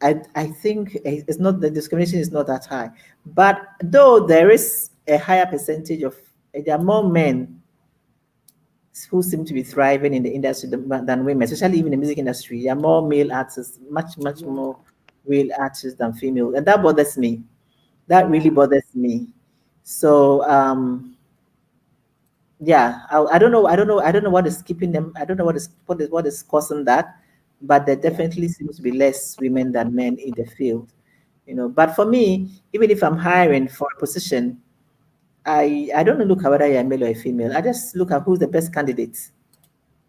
[SPEAKER 3] I think it's not, the discrimination is not that high. But though there is a higher percentage of, there are more men who seem to be thriving in the industry than women, especially even in the music industry. There are more male artists, much, much
[SPEAKER 1] Yeah.
[SPEAKER 3] more male artists than female. And that bothers me. That really
[SPEAKER 1] Yeah.
[SPEAKER 3] bothers me. So yeah, I don't know what is keeping them. I don't know what is causing that, but there
[SPEAKER 1] Yeah.
[SPEAKER 3] definitely seems to be less women than men in the field. But for me, even if I'm hiring for a position, I don't look at whether you're a male or a female. I just look at who's the best candidate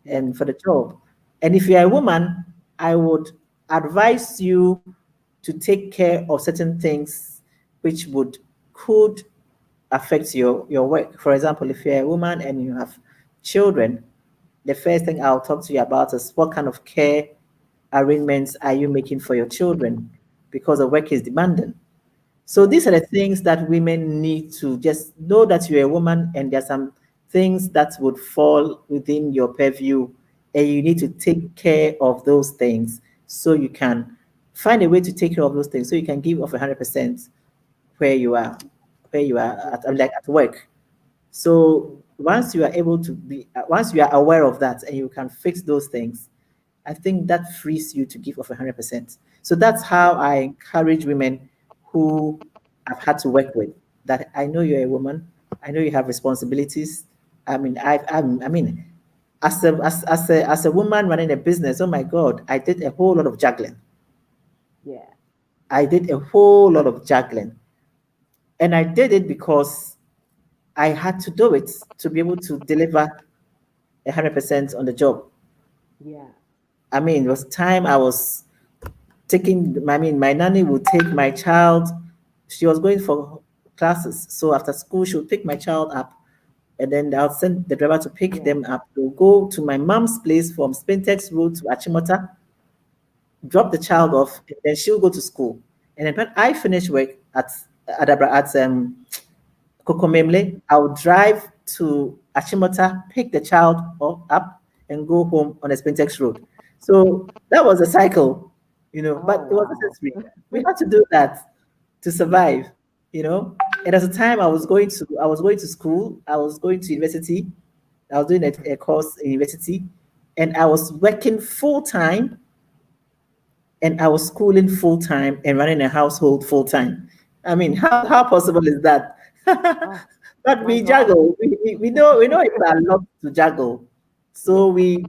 [SPEAKER 1] Yeah.
[SPEAKER 3] and for the job. And if you're a woman, I would advise you to take care of certain things which could affect your work. For example, if you're a woman and you have children, the first thing I'll talk to you about is what kind of care arrangements are you making for your children, because the work is demanding. So
[SPEAKER 1] Yeah.
[SPEAKER 3] these are the things that women need to just know, that you're a woman and there's some things that would fall within your purview, and you need to take care of those things so you can find a way to take care of those things so you can give off 100% where you are,
[SPEAKER 1] Yeah.
[SPEAKER 3] at, like at work. So
[SPEAKER 1] Hmm.
[SPEAKER 3] once you are able to be, once you are aware of that and you can fix those things, I think that frees you to give off 100%. So that's how
[SPEAKER 1] Yeah.
[SPEAKER 3] I encourage women who I've had to work with, that I know you're a woman, I know you have responsibilities. I mean, as a woman running a business, oh my God, I did a whole lot of juggling.
[SPEAKER 1] Yeah.
[SPEAKER 3] I did a whole lot of juggling. And I did it because I had to do it to be able to deliver 100% on the job.
[SPEAKER 1] Yeah.
[SPEAKER 3] I mean, it was time I was taking, I mean, my nanny would take my child. She was going for classes. So after school, she would pick my child up. And then I'll send the driver to pick
[SPEAKER 1] Yeah.
[SPEAKER 3] them up. We'll go to my mom's place from Spintex Road to Achimota, drop the child
[SPEAKER 1] Wow.
[SPEAKER 3] off, and then she'll go to school. And then when I finish work at Kokomemle, I'll drive to Achimota, pick the child up, and go home on the Spintex Road. So that was a cycle,
[SPEAKER 1] Oh,
[SPEAKER 3] but it was
[SPEAKER 1] wow.
[SPEAKER 3] necessary. We had to do that to survive, you know. And at the time, I was going to school, I was going to university, I was doing a course in university, and I was working full time, and I was schooling full time and running a household full time. I mean, how possible is that?
[SPEAKER 1] Oh,
[SPEAKER 3] But
[SPEAKER 1] my
[SPEAKER 3] we
[SPEAKER 1] God.
[SPEAKER 3] juggle. We know it's a lot to juggle. So
[SPEAKER 1] Yeah.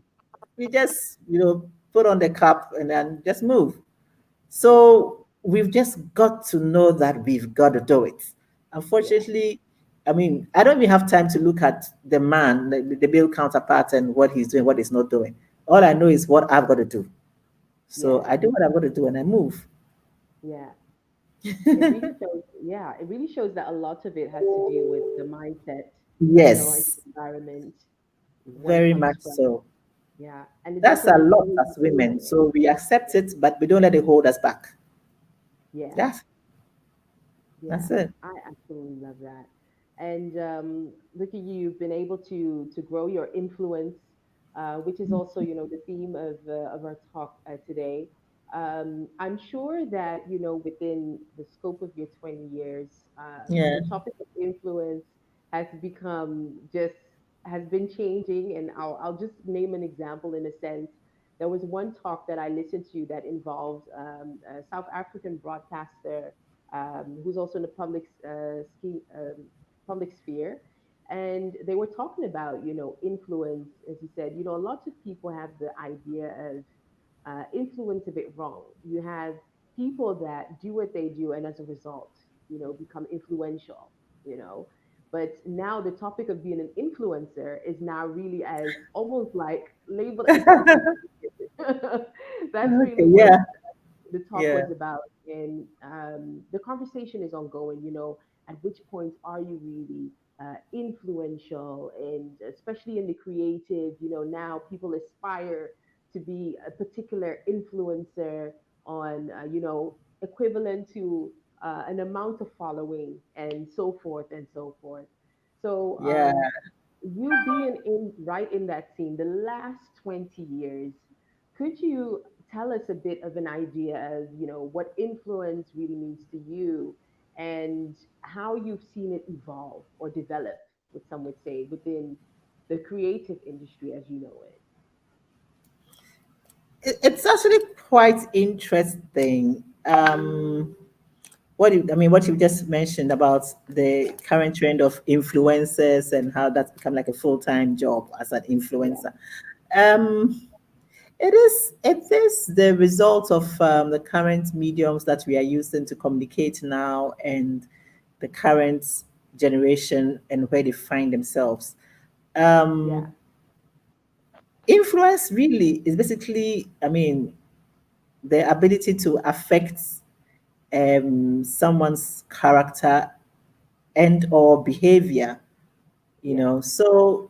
[SPEAKER 3] we just put on the cap and then just move.
[SPEAKER 1] Yeah.
[SPEAKER 3] So we've just got to know that we've got to do it.
[SPEAKER 1] Yeah.
[SPEAKER 3] Unfortunately, I mean, I don't even have time to look at the man, the male counterpart, and what he's doing, what he's not doing. All I know is what I've got to do. So
[SPEAKER 1] Yeah.
[SPEAKER 3] I do what I've got to do and I move.
[SPEAKER 1] Yeah. It really shows, yeah, it really shows that a lot of it has to do with the mindset, and the
[SPEAKER 3] Yes,
[SPEAKER 1] environment one
[SPEAKER 3] very
[SPEAKER 1] comes
[SPEAKER 3] much
[SPEAKER 1] from.
[SPEAKER 3] so.
[SPEAKER 1] Yeah. And it
[SPEAKER 3] That's a
[SPEAKER 1] doesn't
[SPEAKER 3] lot
[SPEAKER 1] always,
[SPEAKER 3] as women. So we accept it, but we don't let it hold us back.
[SPEAKER 1] yeah.
[SPEAKER 3] That's
[SPEAKER 1] Yeah,
[SPEAKER 3] that's it.
[SPEAKER 1] I absolutely love that. And look at you, you've been able to grow your influence, which is also, the theme of our talk today. I'm sure that, within the scope of your 20 years,
[SPEAKER 3] Yeah,
[SPEAKER 1] the topic of influence has become just has been changing. And I'll just name an example in a sense. There was one talk that I listened to that involved a South African broadcaster who's also in the public sphere. And they were talking about, influence, as you said. A lot of people have the idea of influence a bit wrong. You have people that do what they do, and as a result, become influential. You know, but now the topic of being an influencer is now really as almost like labeled as something. That's
[SPEAKER 3] okay,
[SPEAKER 1] really what
[SPEAKER 3] yeah,
[SPEAKER 1] the talk
[SPEAKER 3] yeah,
[SPEAKER 1] was about. And the conversation is ongoing. At which point are you really influential? And especially in the creative, now people aspire to be a particular influencer on, equivalent to an amount of following and so forth and so forth. So,
[SPEAKER 3] yeah.
[SPEAKER 1] you being in right in that scene the last 20 years, could you tell us a bit of an idea of, what influence really means to you, and how you've seen it evolve or develop, what some would say, within the creative industry as you know it?
[SPEAKER 3] It's actually quite interesting. What you just mentioned about the current trend of influencers and how that's become like a full-time job as an
[SPEAKER 1] Yeah.
[SPEAKER 3] influencer. Um, it is the result of the current mediums that we are using to communicate now, and the current generation and where they find themselves.
[SPEAKER 1] Yeah.
[SPEAKER 3] Um, Influence really is basically, the ability to affect someone's character and or behavior.
[SPEAKER 1] Yeah.
[SPEAKER 3] So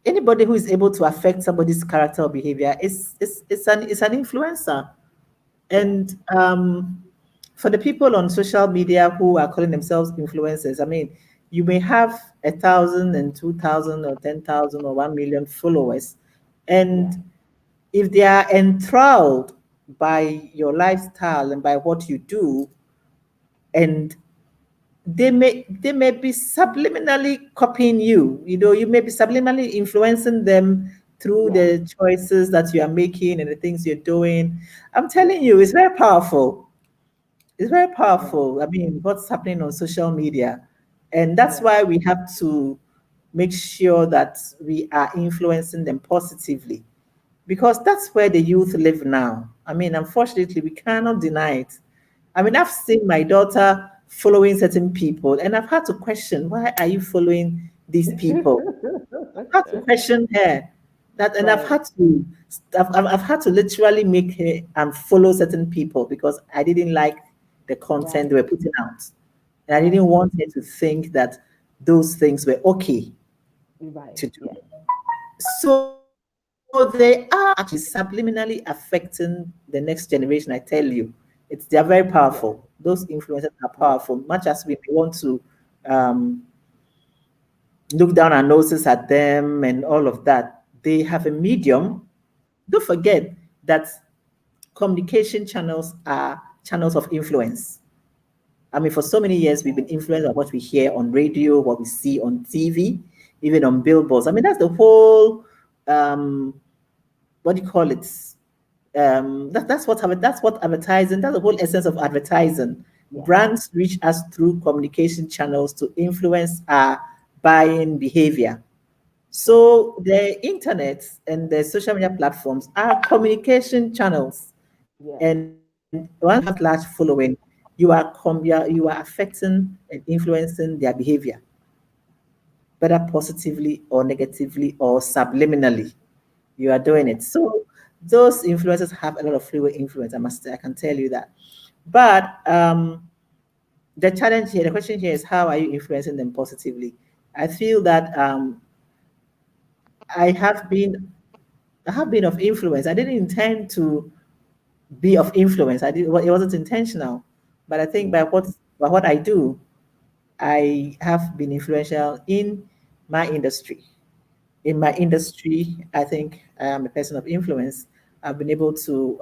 [SPEAKER 3] anybody who is able to affect somebody's character or behavior is an influencer.
[SPEAKER 1] Yeah.
[SPEAKER 3] And for the people on social media who are calling themselves influencers, you may have 1,000 and 2,000 or 10,000 or 1 million followers,
[SPEAKER 1] Yeah.
[SPEAKER 3] and if they are enthralled by your lifestyle and by what you do, and they may be subliminally copying you. You may be subliminally influencing them through
[SPEAKER 1] Yeah.
[SPEAKER 3] the choices that you are making and the things you're doing. I'm
[SPEAKER 1] Yeah.
[SPEAKER 3] telling you, it's very powerful. It's very
[SPEAKER 1] Yeah.
[SPEAKER 3] powerful. I mean, what's happening on social media. And that's
[SPEAKER 1] Yeah.
[SPEAKER 3] why we have to make sure that we are influencing them positively, because that's where the youth live now. I mean, unfortunately, we cannot deny it. I mean, I've seen my daughter following certain people, and I've had to question, why are you following these people? I've had to question her that, and
[SPEAKER 1] Right.
[SPEAKER 3] I've had to literally make her follow certain people because I didn't like the content they
[SPEAKER 1] Right.
[SPEAKER 3] were putting out, and I didn't
[SPEAKER 1] Right.
[SPEAKER 3] want her to think that those things were okay
[SPEAKER 1] Right.
[SPEAKER 3] to do.
[SPEAKER 1] Yes.
[SPEAKER 3] So they are actually subliminally affecting the next generation. I tell you, they are very
[SPEAKER 1] Yes.
[SPEAKER 3] powerful. Those influences are
[SPEAKER 1] Yes.
[SPEAKER 3] powerful. Much as we may want to um, look down our noses at them and all of that, they have a
[SPEAKER 1] Yeah.
[SPEAKER 3] medium. Don't forget that communication channels are channels of influence. I mean, for so many years, we've been
[SPEAKER 1] Right.
[SPEAKER 3] influenced by what we hear on radio, what we see on TV, even on billboards. I mean, that's the whole what do you call it? That's what advertising. That's the whole essence of advertising.
[SPEAKER 1] Yes.
[SPEAKER 3] Brands reach us through communication channels to influence our buying behavior.
[SPEAKER 1] Right.
[SPEAKER 3] So the internet and the social media platforms are communication channels,
[SPEAKER 1] Yes.
[SPEAKER 3] and once you have large following, you are affecting and influencing their behavior, whether positively or negatively or subliminally. You are doing
[SPEAKER 1] Right.
[SPEAKER 3] it. So those influencers have a lot of free will influence. I can tell you that. But the challenge here, the question here is, how are you influencing them positively? I feel that I have been I have been of influence. I didn't intend to be of influence. I did. It wasn't intentional, but I think
[SPEAKER 1] Yeah.
[SPEAKER 3] by what I do, I have been influential in my industry. In my
[SPEAKER 1] Right.
[SPEAKER 3] industry, I think I am a person of influence. I've been able to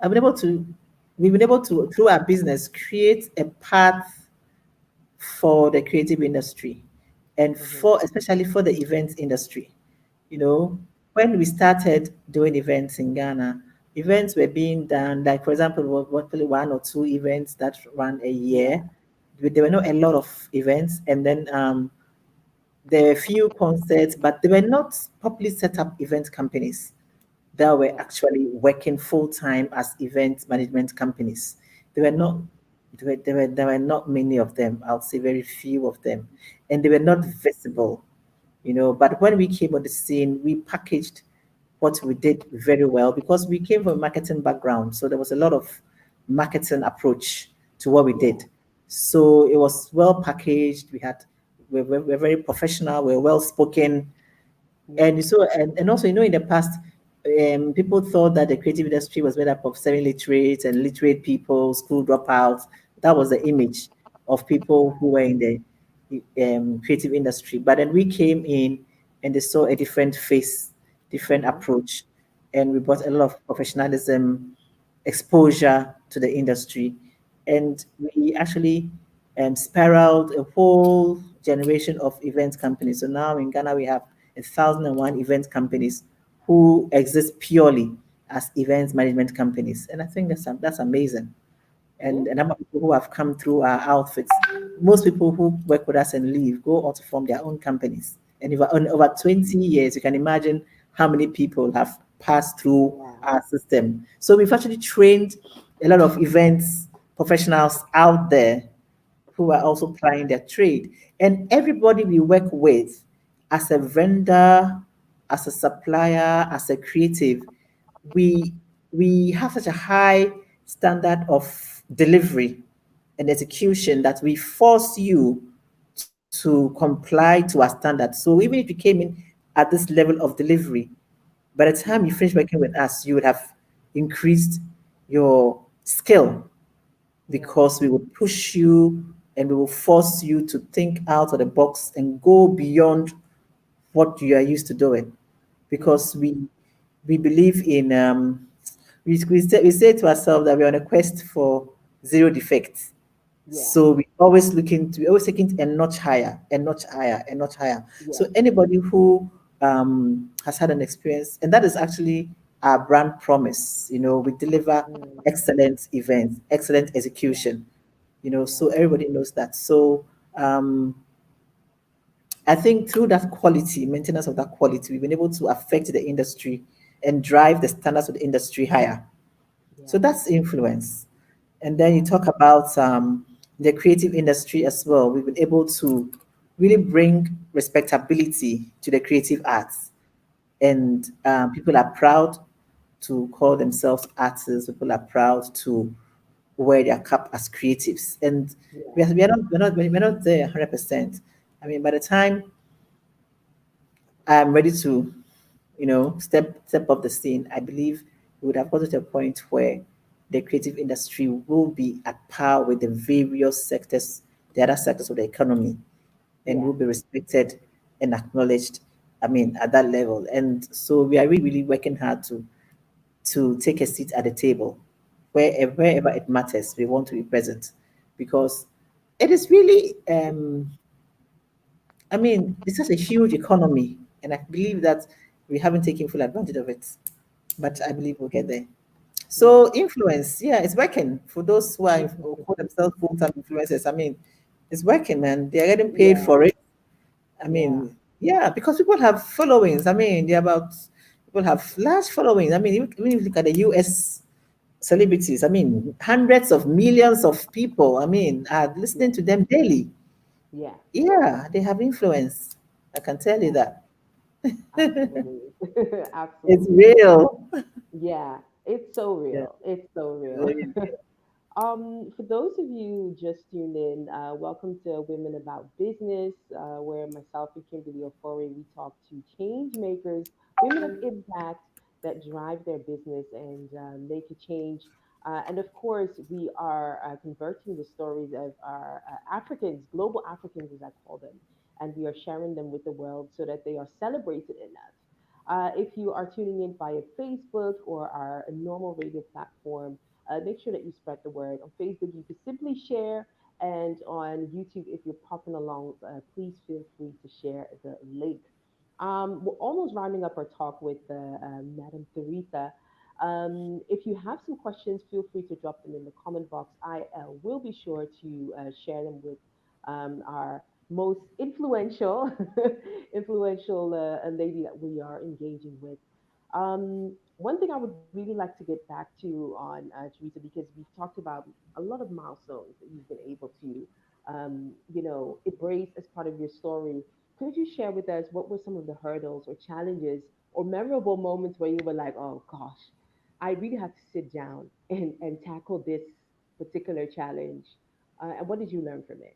[SPEAKER 3] I've been able to we've been able to, through our business, create a path for the creative industry, and
[SPEAKER 1] Mm-hmm.
[SPEAKER 3] for especially for the events industry. You know, when we started doing events in Ghana, events were being done, like for example, probably one or two events that run a
[SPEAKER 1] Yeah.
[SPEAKER 3] year. There were not a lot of events, and then there were a few concerts, but they were not properly set up event companies that were
[SPEAKER 1] Yeah.
[SPEAKER 3] actually working full time as event management companies. They were not.
[SPEAKER 1] Right.
[SPEAKER 3] There were not many of them. I would say very few of them, and they were not visible. But when we came on the scene, we packaged what we did very well because we came from a marketing background. So there was a lot of marketing approach to what we
[SPEAKER 1] Yeah.
[SPEAKER 3] did. So it was well packaged. We're very professional. We're well spoken,
[SPEAKER 1] Yeah.
[SPEAKER 3] and also, in the past, people thought that the creative industry was made up of semi-literate and literate people, school dropouts. That was the image of people who
[SPEAKER 1] Right.
[SPEAKER 3] were in the creative industry. But then we came in and they saw a different face, different
[SPEAKER 1] Mm-hmm.
[SPEAKER 3] approach, and we brought a
[SPEAKER 1] Right.
[SPEAKER 3] lot of professionalism, exposure to the industry, and we actually spiraled a whole generation of event companies. So now in Ghana we have 1,001 event companies who exist purely as event management companies, and I think that's amazing. And
[SPEAKER 1] Yeah.
[SPEAKER 3] a number of people who have come through our outfits. Most people who work with us and leave go on to form their own companies. And over 20 years, you can imagine how many people have passed through
[SPEAKER 1] Wow.
[SPEAKER 3] our system. So we've actually trained a lot of events professionals out there who are
[SPEAKER 1] Mm-hmm.
[SPEAKER 3] also plying their trade. And everybody we work with, as a vendor, as a supplier, as a creative, we we have such a high standard of delivery and execution that we force you to comply to our standards. So even if you came in at this level of delivery, by the time you
[SPEAKER 1] Yeah.
[SPEAKER 3] finish working with us, you would have increased your skill,
[SPEAKER 1] Yeah.
[SPEAKER 3] because we will push you and we will force you to think out of the box and go beyond what you are used to doing,
[SPEAKER 1] Yeah.
[SPEAKER 3] because we believe in we say to ourselves that we're on a quest for zero defects.
[SPEAKER 1] Yeah.
[SPEAKER 3] So we always taking a notch higher, a notch higher, a notch higher.
[SPEAKER 1] Yeah.
[SPEAKER 3] So anybody who has had an experience, and that is actually our brand promise. We deliver
[SPEAKER 1] Mm,
[SPEAKER 3] excellent events, excellent
[SPEAKER 1] yeah.
[SPEAKER 3] execution. So
[SPEAKER 1] Yeah.
[SPEAKER 3] everybody knows that. So um, I think through that quality, maintenance of that quality, we've been able to affect the industry and drive the standards of the industry higher. So
[SPEAKER 1] Yeah.
[SPEAKER 3] that's influence. And then you
[SPEAKER 1] Yeah.
[SPEAKER 3] talk about the creative industry as well. We've been able to really bring respectability to the creative arts.
[SPEAKER 1] Yeah.
[SPEAKER 3] And people are proud to call themselves artists. People are proud to wear their cap as creatives. And
[SPEAKER 1] Yeah.
[SPEAKER 3] we're not there 100%. I mean, by the time I'm ready to, step up the scene, I believe we would have gotten to a point where the creative industry will be at par with the various sectors, the other sectors of the economy, and
[SPEAKER 1] Yeah.
[SPEAKER 3] will be respected and acknowledged. I mean, at that level. And so we are really, really working hard to take a seat at the table, wherever it matters. We want to be present because it is really I mean, it's such a huge economy, and I believe that we haven't taken full advantage of it. But I believe we'll get there.
[SPEAKER 1] Yeah.
[SPEAKER 3] So influence, yeah, it's working for those who call themselves full-time influencers. I mean, it's working, man. They're getting paid
[SPEAKER 1] Yeah.
[SPEAKER 3] for it. I
[SPEAKER 1] Yeah.
[SPEAKER 3] mean, yeah, because people have followings. I mean, people have large followings. I mean, even if you look at the US celebrities, I mean, hundreds of millions of people, I mean, are listening
[SPEAKER 1] Yeah.
[SPEAKER 3] to them daily.
[SPEAKER 1] Yeah.
[SPEAKER 3] Yeah, they have influence. I can tell you
[SPEAKER 1] Yeah.
[SPEAKER 3] that.
[SPEAKER 1] Absolutely.
[SPEAKER 3] It's
[SPEAKER 1] Absolutely.
[SPEAKER 3] real.
[SPEAKER 1] Yeah. It's so
[SPEAKER 3] Yeah,
[SPEAKER 1] real. It's so real.
[SPEAKER 3] very real.
[SPEAKER 1] For those of you just tuned in, welcome to Women About Business, where myself and Kimberly Ofori, we talk to change makers, women of impact that drive their business and make a change. And of course, we are converting the stories of our Africans, global Africans, as I call them, and we are sharing them with the world so that they are celebrated enough. If you are tuning in via Facebook or our normal radio platform, make sure that you spread the word. On Facebook, you can simply share. And on YouTube, if you're popping along, please feel free to share the link. We're almost rounding up our talk with Madam Theresa. If you have some questions, feel free to drop them in the comment box. I will be sure to share them with our most influential influential lady that we are engaging with. One thing I would really like to get back to on Teresa, because we've talked about a lot of milestones that you've been able to, embrace as part of your story. Could you share with us what were some of the hurdles or challenges or memorable moments where you were like, oh gosh, I really have to sit down and tackle this particular challenge? And what did you learn from it?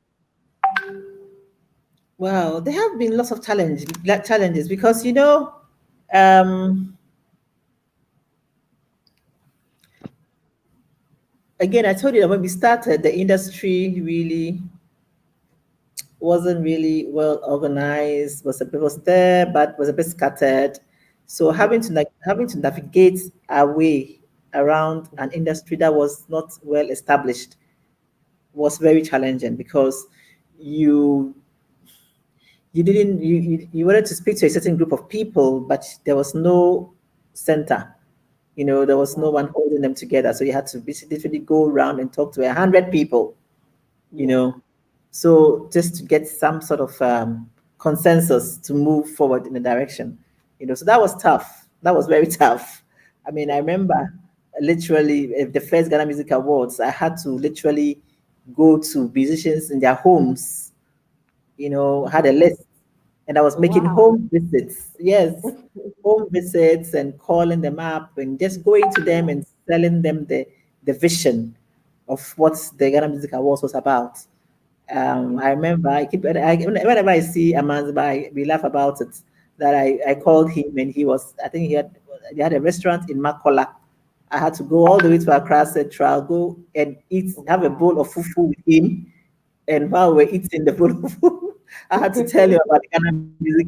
[SPEAKER 3] Wow, there have been lots of challenges because um, again, I told you that when we started, the industry really wasn't really well organized. Was there, but was a bit scattered. So
[SPEAKER 1] Yeah.
[SPEAKER 3] having to navigate our way around an industry that was not well established was very challenging because you you wanted to speak to a certain group of people, but there was no center. There was no
[SPEAKER 1] Right.
[SPEAKER 3] one holding them together. So you had to basically literally go around and talk to 100 people. you
[SPEAKER 1] Yeah.
[SPEAKER 3] know so just to get some sort of consensus to move forward in a direction. So that was tough. That was very tough. I mean, I
[SPEAKER 1] Yeah.
[SPEAKER 3] remember literally the first Ghana Music Awards, I had to literally go to musicians in their homes, had a list, and I was making
[SPEAKER 1] Wow.
[SPEAKER 3] home visits. Yes, home visits and calling them up and just going to them
[SPEAKER 1] Yeah.
[SPEAKER 3] and telling them the vision of what the Ghana Music Awards was about. I
[SPEAKER 1] Yeah.
[SPEAKER 3] remember whenever I see Amanzba, we laugh about it. That I
[SPEAKER 1] Yeah.
[SPEAKER 3] called him and I think he had a restaurant in Makola. I had to go all the way to Accra Central, go and have a bowl
[SPEAKER 1] Wow.
[SPEAKER 3] of fufu with him. And while we're eating the bowl of fufu, I had to tell you about the Ghana Music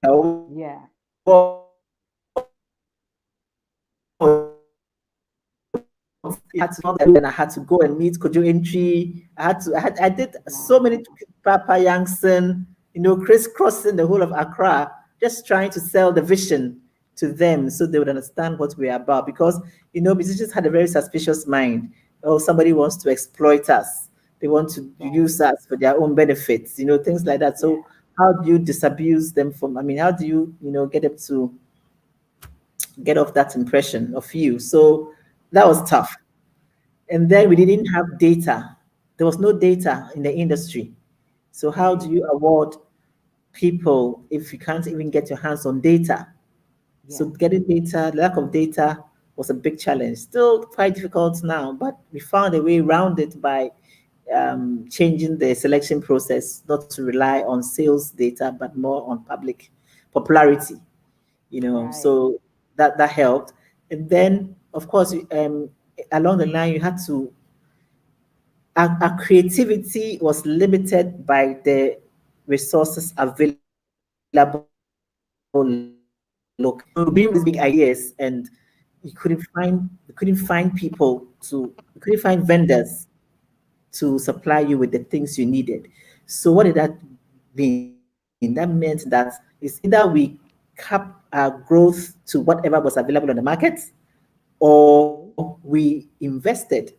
[SPEAKER 3] Awards and what
[SPEAKER 1] Yeah.
[SPEAKER 3] was the vision, what was the mission, and I had to go and meet Kojo Entry. I did so many
[SPEAKER 1] Wow.
[SPEAKER 3] Papa Youngson, crisscrossing the whole of Accra, just trying to sell the vision to them so they would understand what we're about. Because musicians had a very suspicious mind. Oh, somebody wants to exploit us. They want to
[SPEAKER 1] Right.
[SPEAKER 3] use us for their own benefits, things like that.
[SPEAKER 1] Yeah.
[SPEAKER 3] So how do you disabuse them from? I mean, how do you, get them to get off that impression of you? So that was
[SPEAKER 1] Yeah.
[SPEAKER 3] tough. And then we
[SPEAKER 1] Yeah.
[SPEAKER 3] didn't have data. There was no data in the industry. So how do
[SPEAKER 1] Right.
[SPEAKER 3] you award people if you can't even get your hands on data? So
[SPEAKER 1] Yeah.
[SPEAKER 3] getting data, lack of data was a big challenge. Still quite difficult now, but we found a way around it by changing the selection process, not to rely on sales data, but more on public popularity.
[SPEAKER 1] Right.
[SPEAKER 3] So that helped. And then, of course, along the line, you had to our creativity was limited by the resources available locally. We bring these big ideas and you couldn't find vendors to supply you with the things you needed. So what did that mean? That meant that it's either we cap our growth to whatever was available on the market, or
[SPEAKER 1] Okay.
[SPEAKER 3] we invested.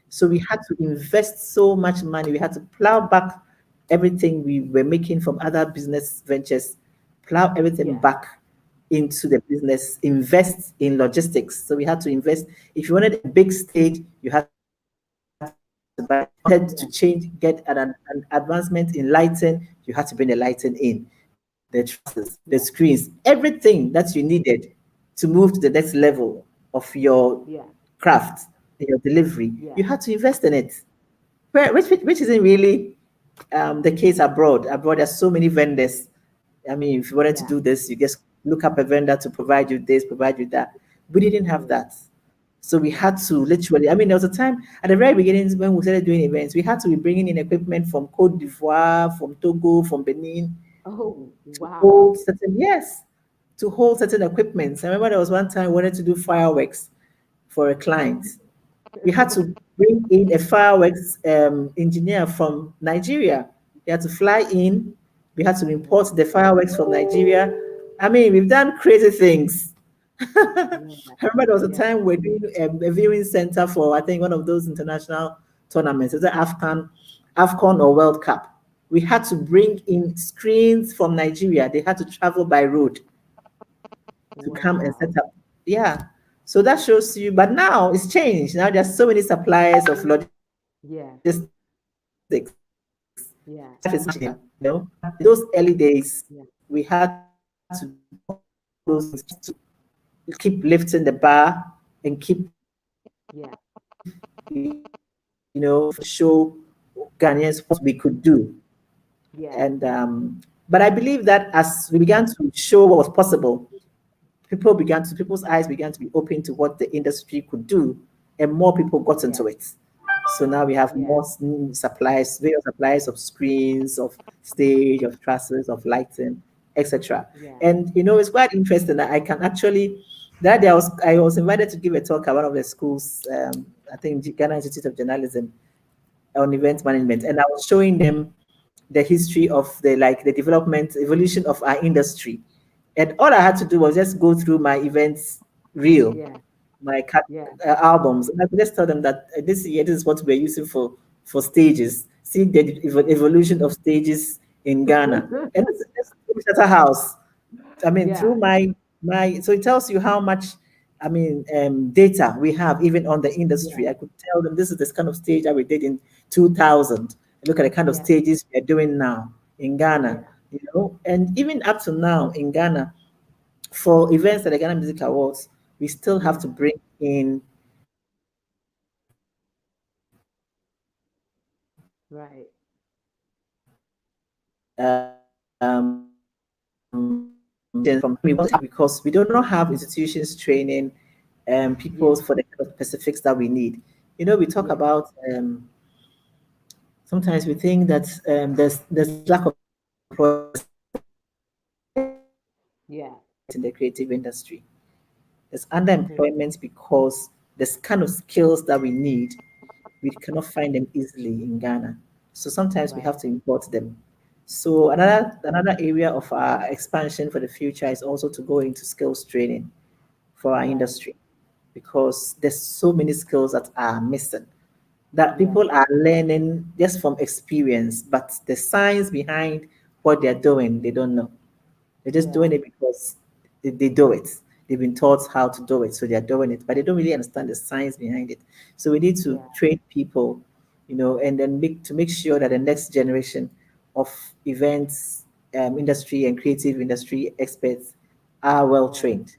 [SPEAKER 3] So we had to invest so much money. We had to plow back everything we were making from other business ventures, plow everything
[SPEAKER 1] Yeah.
[SPEAKER 3] back into the business, invest in logistics. So we had to invest. If you wanted a big stage, you had to buy it. If you wanted to change,
[SPEAKER 1] Yeah.
[SPEAKER 3] get an advancement in lighting, you had to bring the lighting in, the trusses, the
[SPEAKER 1] Yeah.
[SPEAKER 3] screens, everything that you needed to move to the next level of your
[SPEAKER 1] Yeah.
[SPEAKER 3] craft, your delivery. You
[SPEAKER 1] Yeah.
[SPEAKER 3] had to invest in it. Which isn't really the case abroad. Abroad, there's so many vendors. I mean, if you wanted to
[SPEAKER 1] Yeah.
[SPEAKER 3] do this, you just look up a vendor to provide you this, provide you that. We didn't have
[SPEAKER 1] Mm.
[SPEAKER 3] that. So we
[SPEAKER 1] Yeah.
[SPEAKER 3] had to literally, I mean, there was a time at the very beginning when we started doing events, we had to be bringing in equipment from Cote d'Ivoire, from Togo, from Benin
[SPEAKER 1] Oh,
[SPEAKER 3] to
[SPEAKER 1] wow.
[SPEAKER 3] hold certain, yes, to hold certain equipment. I remember there was one time we wanted to do fireworks for a client. We had to bring in a fireworks engineer from Nigeria. He had to fly in. We had to
[SPEAKER 1] Yeah.
[SPEAKER 3] import the fireworks from Nigeria. I mean, we've done crazy things. I
[SPEAKER 1] Yeah.
[SPEAKER 3] remember there was a
[SPEAKER 1] Yeah.
[SPEAKER 3] time we're doing a viewing center for, I think, one of those international tournaments, either AFCON or World Cup. We had to bring in screens from Nigeria. They had to travel by road to come and set
[SPEAKER 1] Wow.
[SPEAKER 3] up. Yeah. So that shows you, but now it's changed. Now there's so many suppliers of logistics.
[SPEAKER 1] Yeah.
[SPEAKER 3] Life is much easier.
[SPEAKER 1] Yeah.
[SPEAKER 3] In those early days,
[SPEAKER 1] Yeah.
[SPEAKER 3] we had to do all those things just to keep lifting the bar and keep,
[SPEAKER 1] Yeah.
[SPEAKER 3] show Ghanaians what we could do.
[SPEAKER 1] Yeah.
[SPEAKER 3] And but I believe that as we began to show what was possible, people's eyes began to be open to what the industry could do, and more people got
[SPEAKER 1] Yeah.
[SPEAKER 3] into it. So now we have
[SPEAKER 1] Yeah.
[SPEAKER 3] more suppliers, various suppliers of screens, of stage, of trusses, of lighting, etc.
[SPEAKER 1] Yeah.
[SPEAKER 3] And it's quite interesting that I can actually. That day I was invited to give a talk at one of the schools, I think Ghana Institute of Journalism, on event
[SPEAKER 1] Okay.
[SPEAKER 3] management, and I was showing them the history of the development evolution of our industry, and all I had to do was just go through my events reel,
[SPEAKER 1] Yeah.
[SPEAKER 3] my
[SPEAKER 1] Yeah.
[SPEAKER 3] albums, and I could just tell them that this year this is what we're using for stages. See the evolution of stages in Ghana, and this Charterhouse. I mean, through
[SPEAKER 1] Yeah.
[SPEAKER 3] my so it tells you how much, I mean, data we have even on the
[SPEAKER 1] Yeah.
[SPEAKER 3] industry. I could tell them this is this kind of stage that we did in 2000. Look at the kind of
[SPEAKER 1] Yeah.
[SPEAKER 3] stages we are doing now in Ghana,
[SPEAKER 1] Yeah.
[SPEAKER 3] and even up to now in Ghana, for events at the Ghana Music Awards, we still have
[SPEAKER 1] Yeah.
[SPEAKER 3] to bring in
[SPEAKER 1] Right.
[SPEAKER 3] from because we do not have institutions training people
[SPEAKER 1] Yeah.
[SPEAKER 3] for the kind of specifics that we need. We talk
[SPEAKER 1] Yeah.
[SPEAKER 3] about sometimes we think that there's lack of employment in the creative industry. There's underemployment because this kind of skills that we need, we cannot find them easily in Ghana. So sometimes we have
[SPEAKER 1] Right.
[SPEAKER 3] to import them. So another area of our expansion for the future is also to go into skills training for our
[SPEAKER 1] Right.
[SPEAKER 3] industry, because there's so many skills that are missing, that
[SPEAKER 1] Yes.
[SPEAKER 3] people are learning just from experience, but the science behind what they're doing, they don't know. They're just
[SPEAKER 1] Yeah.
[SPEAKER 3] doing it because they do it. They've been taught how to do it, so they're doing it, but they don't really understand the science behind it. So we need to
[SPEAKER 1] Yeah.
[SPEAKER 3] train people, and then make sure that the next generation of events, industry and creative industry experts are well
[SPEAKER 1] Right.
[SPEAKER 3] trained.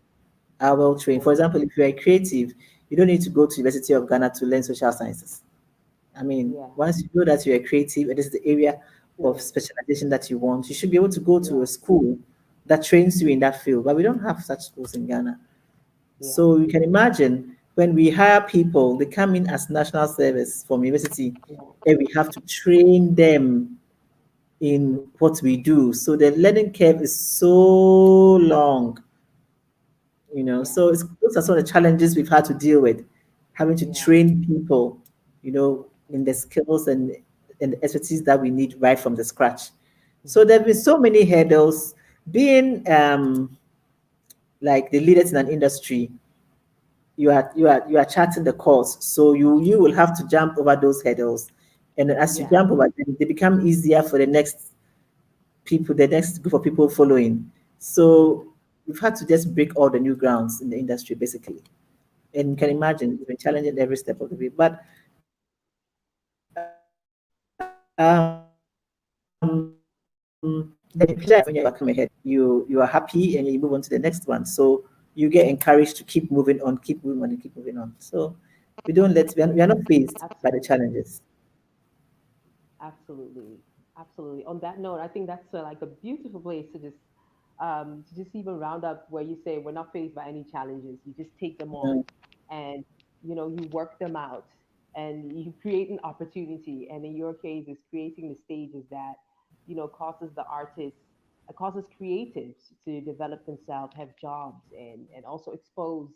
[SPEAKER 3] Are well trained. For
[SPEAKER 1] Right.
[SPEAKER 3] example, if you're a creative, you don't need to go to University of Ghana to learn social sciences. I mean,
[SPEAKER 1] Yeah.
[SPEAKER 3] once you know that you're a creative and this is the area of
[SPEAKER 1] Right.
[SPEAKER 3] specialization that you want, you should be able to go to
[SPEAKER 1] Yeah.
[SPEAKER 3] a school that trains you in that field. But we don't have such schools in Ghana.
[SPEAKER 1] Yeah.
[SPEAKER 3] So you can imagine when we hire people, they come in as national service from university,
[SPEAKER 1] Yeah.
[SPEAKER 3] and we have to train them in what we do. So the learning curve is so long.
[SPEAKER 1] Yeah.
[SPEAKER 3] So those are some of the challenges we've had to deal with, having to
[SPEAKER 1] Yeah.
[SPEAKER 3] train people, in the skills and the expertise that we need right from the scratch. So there
[SPEAKER 1] Hmm.
[SPEAKER 3] have been so many hurdles. Being like the leaders in an industry, you are charting the course, so you will have to jump over those hurdles, and as you
[SPEAKER 1] Yeah.
[SPEAKER 3] jump over them, they become easier for the next group of people following. So we've had to just break all the new grounds in the industry, basically. And you can
[SPEAKER 1] Yeah.
[SPEAKER 3] imagine it's been challenging every step of the way. But the pleasure is when you're back from ahead, you are happy and you move on to the next one. So you get encouraged to keep moving on, keep moving on, and keep moving on. So we are not faced by the
[SPEAKER 1] Absolutely.
[SPEAKER 3] challenges.
[SPEAKER 1] Absolutely, absolutely. On that note, I think that's like a beautiful place to just even round up where you say we're not faced by any challenges. You just take them on,
[SPEAKER 3] Mm.
[SPEAKER 1] and you work them out, and you create an opportunity. And in your case, it's creating the stages that causes the artists, causes creatives to develop themselves, have jobs, and also expose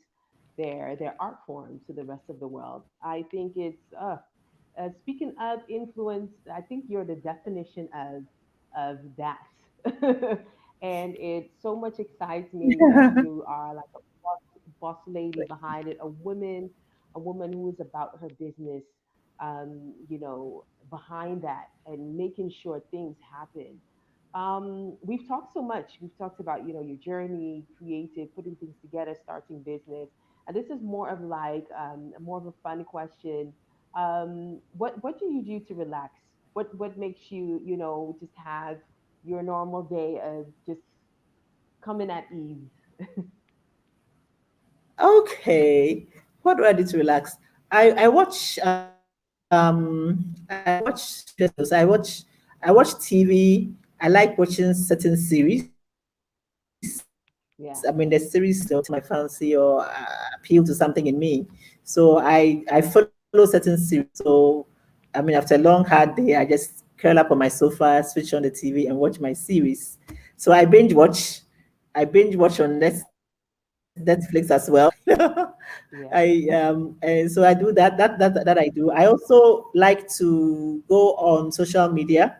[SPEAKER 1] their art form to the rest of the world. I think speaking of influence, I think you're the definition of that. And it so much excites me that you are like a boss lady behind it, a woman who is about her business, behind that and making sure things happen. We've talked so much. We've talked about, your journey, creative, putting things together, starting business. And this is more of a fun question. What do you do to relax? What makes you, just have your normal day of just coming at ease?
[SPEAKER 3] Okay, what do I do to relax? I watch shows. I watch TV. I like watching certain series. I mean, the series to
[SPEAKER 1] Yeah.
[SPEAKER 3] my fancy or appeal to something in me. So I follow certain series. So I mean, after a long hard day, I just curl up on my sofa, switch on the TV, and watch my series. So I binge watch on Netflix as well. I
[SPEAKER 1] Yeah.
[SPEAKER 3] and so I do that I do. I also like to go on social media.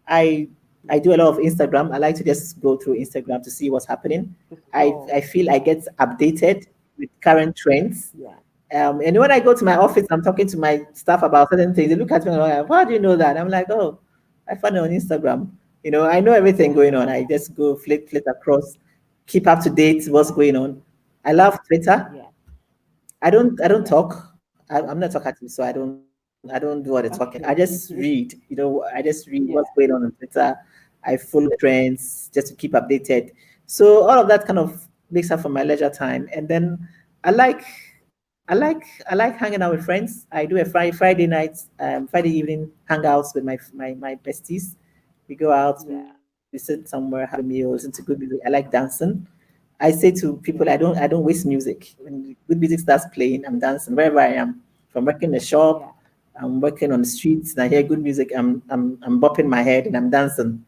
[SPEAKER 3] I I
[SPEAKER 1] Yeah.
[SPEAKER 3] do a lot of Instagram. I like to just go through Instagram to see what's happening.
[SPEAKER 1] To
[SPEAKER 3] I
[SPEAKER 1] scroll.
[SPEAKER 3] feel I
[SPEAKER 1] Yeah.
[SPEAKER 3] get updated with current trends.
[SPEAKER 1] Yeah.
[SPEAKER 3] And when I go to my office, I'm talking to my staff about certain things. They look at me and like, "How do you know that?" I'm like, "Oh, I found it on Instagram. I know everything going on. I just go flit across, keep up to date what's
[SPEAKER 1] Yeah.
[SPEAKER 3] going on. I love Twitter.
[SPEAKER 1] Yeah.
[SPEAKER 3] I don't
[SPEAKER 1] Yeah.
[SPEAKER 3] talk. I'm not talkative, so I don't do all the talking. I just
[SPEAKER 1] Okay.
[SPEAKER 3] read. I just read what's going on
[SPEAKER 1] Yeah.
[SPEAKER 3] Twitter. I follow trends just to keep updated. So all of that kind of makes up for my leisure time. And then I like I like hanging out with friends. I do a Friday night, Friday evening hangouts with my besties. We go out, we sit
[SPEAKER 1] Yeah.
[SPEAKER 3] somewhere, have a meal, listen to good music. I like dancing. I say to people, I
[SPEAKER 1] Yeah.
[SPEAKER 3] don't waste music. When good music starts playing, I'm dancing wherever I am. If I'm working in the shop,
[SPEAKER 1] Yeah.
[SPEAKER 3] I'm working on the streets, and I hear good music, I'm bopping my head and I'm dancing.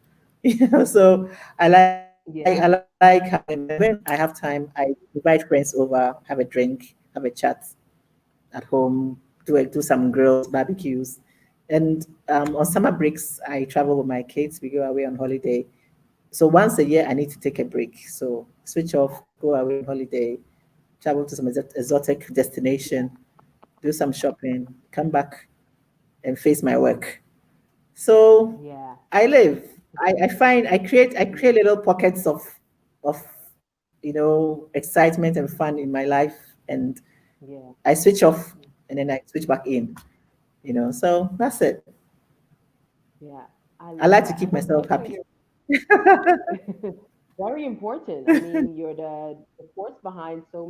[SPEAKER 3] So I like
[SPEAKER 1] Yeah.
[SPEAKER 3] having, and when I have time, I invite friends over, have a drink, have a chat. at home, do some grills, barbecues. And on summer breaks, I travel with my kids. We go away on holiday. So once a year, I need to take a break. So switch off, go away on holiday, travel to some exotic destination, do some shopping, come back and face my work. So
[SPEAKER 1] Yeah.
[SPEAKER 3] I live. I create little pockets of excitement and fun in my life, and
[SPEAKER 1] Yeah.
[SPEAKER 3] I switch off and then I switch back in. So that's it.
[SPEAKER 1] Yeah. I
[SPEAKER 3] I
[SPEAKER 1] love
[SPEAKER 3] like to
[SPEAKER 1] that.
[SPEAKER 3] keep
[SPEAKER 1] And that's
[SPEAKER 3] myself
[SPEAKER 1] something
[SPEAKER 3] happy.
[SPEAKER 1] very important. I mean, you're the force behind so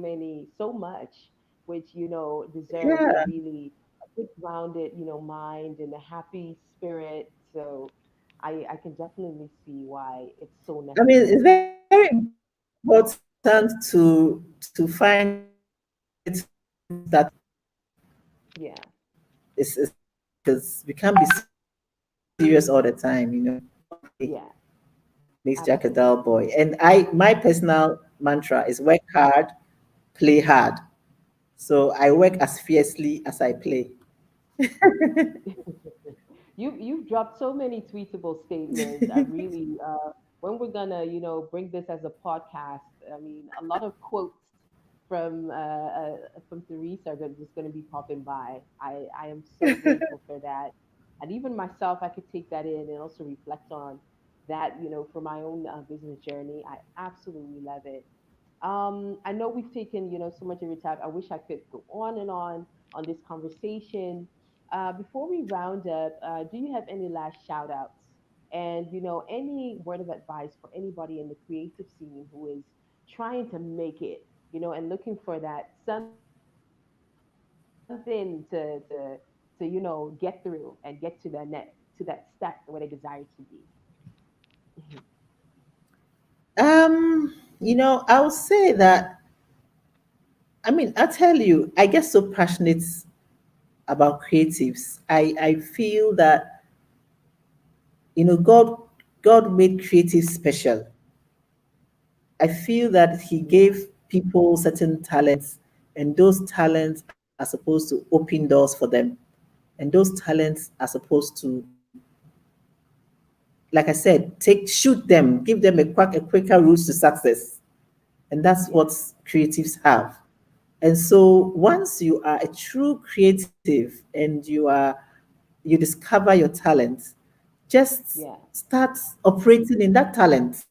[SPEAKER 1] much, which, deserves a
[SPEAKER 3] Yeah.
[SPEAKER 1] really a good grounded, mind and a happy spirit. So I can definitely see why it's so
[SPEAKER 3] I mean, it's
[SPEAKER 1] necessary.
[SPEAKER 3] very important to find creative that
[SPEAKER 1] Yeah.
[SPEAKER 3] is because we can't be serious all the time. Don't play
[SPEAKER 1] Yeah.
[SPEAKER 3] makes Jack a dull
[SPEAKER 1] Absolutely.
[SPEAKER 3] boy. And my personal mantra is work hard, play hard. So I work as fiercely as I play.
[SPEAKER 1] You've dropped so many tweetable statements. I really when we're gonna bring this as a podcast. I mean, a lot of quotes from Theresa are just gonna be popping by. I am so grateful for that, and even myself, I could take that in and also reflect on that. For my own business journey, I absolutely love it. I know we've taken, so much of your time. I wish I could go on this conversation. Before we round up, do you have any last shout outs and, any word of advice for anybody in the creative scene who is trying to make it, and looking for that something to get through and get to to that step where they desire to be?
[SPEAKER 3] I'll say that, I mean, I tell you, I get so passionate about creatives. I feel that, God made creatives special. I feel that He
[SPEAKER 1] Yeah,
[SPEAKER 3] gave people certain talents, and those talents are supposed to open doors for them. And those talents are supposed to, like I said, shoot them, give them a quicker route to success. And that's
[SPEAKER 1] yeah,
[SPEAKER 3] what creatives have. And so once you are a true creative and you discover your talent, just
[SPEAKER 1] yeah,
[SPEAKER 3] start operating in that talent.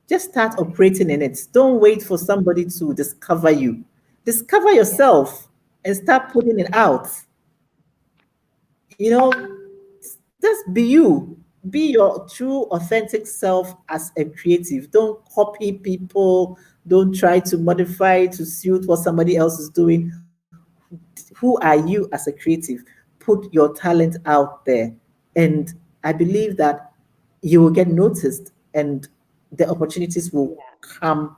[SPEAKER 3] Just start
[SPEAKER 1] right,
[SPEAKER 3] operating in it. Don't wait for somebody to discover you. Discover
[SPEAKER 1] yeah,
[SPEAKER 3] yourself and start putting it out. You know, just be you. Be your true, authentic self as a creative. Don't copy people. Don't try to modify to suit what somebody else is doing. Who are you as a creative? Put your talent out there. And I believe that you will get noticed and the opportunities will
[SPEAKER 1] yeah,
[SPEAKER 3] come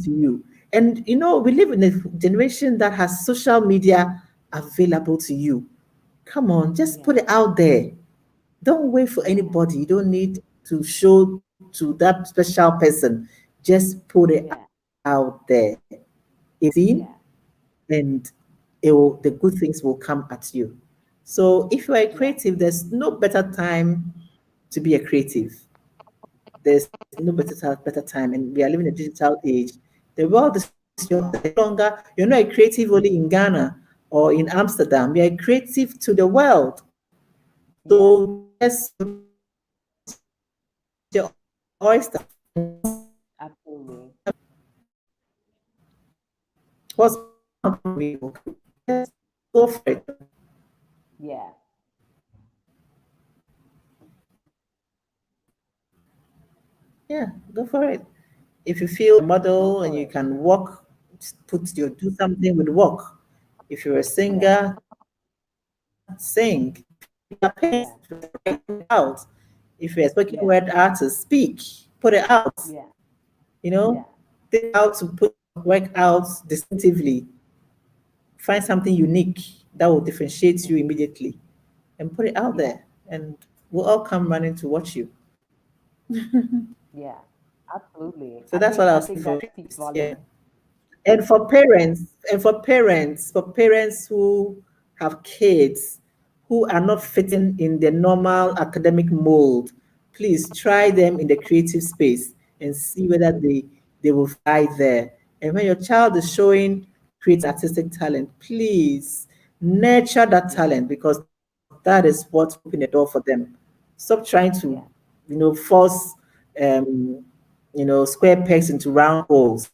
[SPEAKER 3] to you. And we live in a generation that has social media available to you. Come on, just put
[SPEAKER 1] yeah,
[SPEAKER 3] it out there. Don't wait for
[SPEAKER 1] yeah,
[SPEAKER 3] anybody. You don't need to show to that special person. Just put it
[SPEAKER 1] yeah,
[SPEAKER 3] out there. It will be seen,
[SPEAKER 1] yeah,
[SPEAKER 3] and the good things will come at you. So if you are a
[SPEAKER 1] yeah,
[SPEAKER 3] creative, there's no better time to be a creative. There's no better time, and we are living in a digital age. The world is yours. You're no longer, you're not a creative only in Ghana or in Amsterdam. You're a creative to the world. So
[SPEAKER 1] yeah,
[SPEAKER 3] just your oyster and
[SPEAKER 1] absolutely.
[SPEAKER 3] what's bound to be okay. Just go for it.
[SPEAKER 1] Yeah,
[SPEAKER 3] Yeah, go for it. If you feel a
[SPEAKER 1] go
[SPEAKER 3] model and
[SPEAKER 1] for
[SPEAKER 3] you
[SPEAKER 1] it.
[SPEAKER 3] can walk, do something with walk. If you're a
[SPEAKER 1] Yeah,
[SPEAKER 3] singer, sing. If you are a painter, write
[SPEAKER 1] yeah,
[SPEAKER 3] it out. If you're a spoken word
[SPEAKER 1] yeah,
[SPEAKER 3] artist, speak, put it out.
[SPEAKER 1] yeah,
[SPEAKER 3] Think
[SPEAKER 1] yeah,
[SPEAKER 3] how to put your work out distinctively. Find something unique that will differentiate you
[SPEAKER 1] hmm,
[SPEAKER 3] immediately and put it out
[SPEAKER 1] yeah,
[SPEAKER 3] there. And we'll all come running to watch you.
[SPEAKER 1] yeah, absolutely.
[SPEAKER 3] So that's what I'll say
[SPEAKER 1] I
[SPEAKER 3] for
[SPEAKER 1] think that speaks
[SPEAKER 3] creatives. Yeah.
[SPEAKER 1] volumes.
[SPEAKER 3] And for parents who have kids who are not fitting in the normal academic mold, please try them in the creative space and see whether they will fly there. And when your child is showing great artistic talent, please nurture that
[SPEAKER 1] Yeah.
[SPEAKER 3] talent, because that is what will open the door for them. Stop trying to,
[SPEAKER 1] Yeah.
[SPEAKER 3] force um, square pegs into round holes.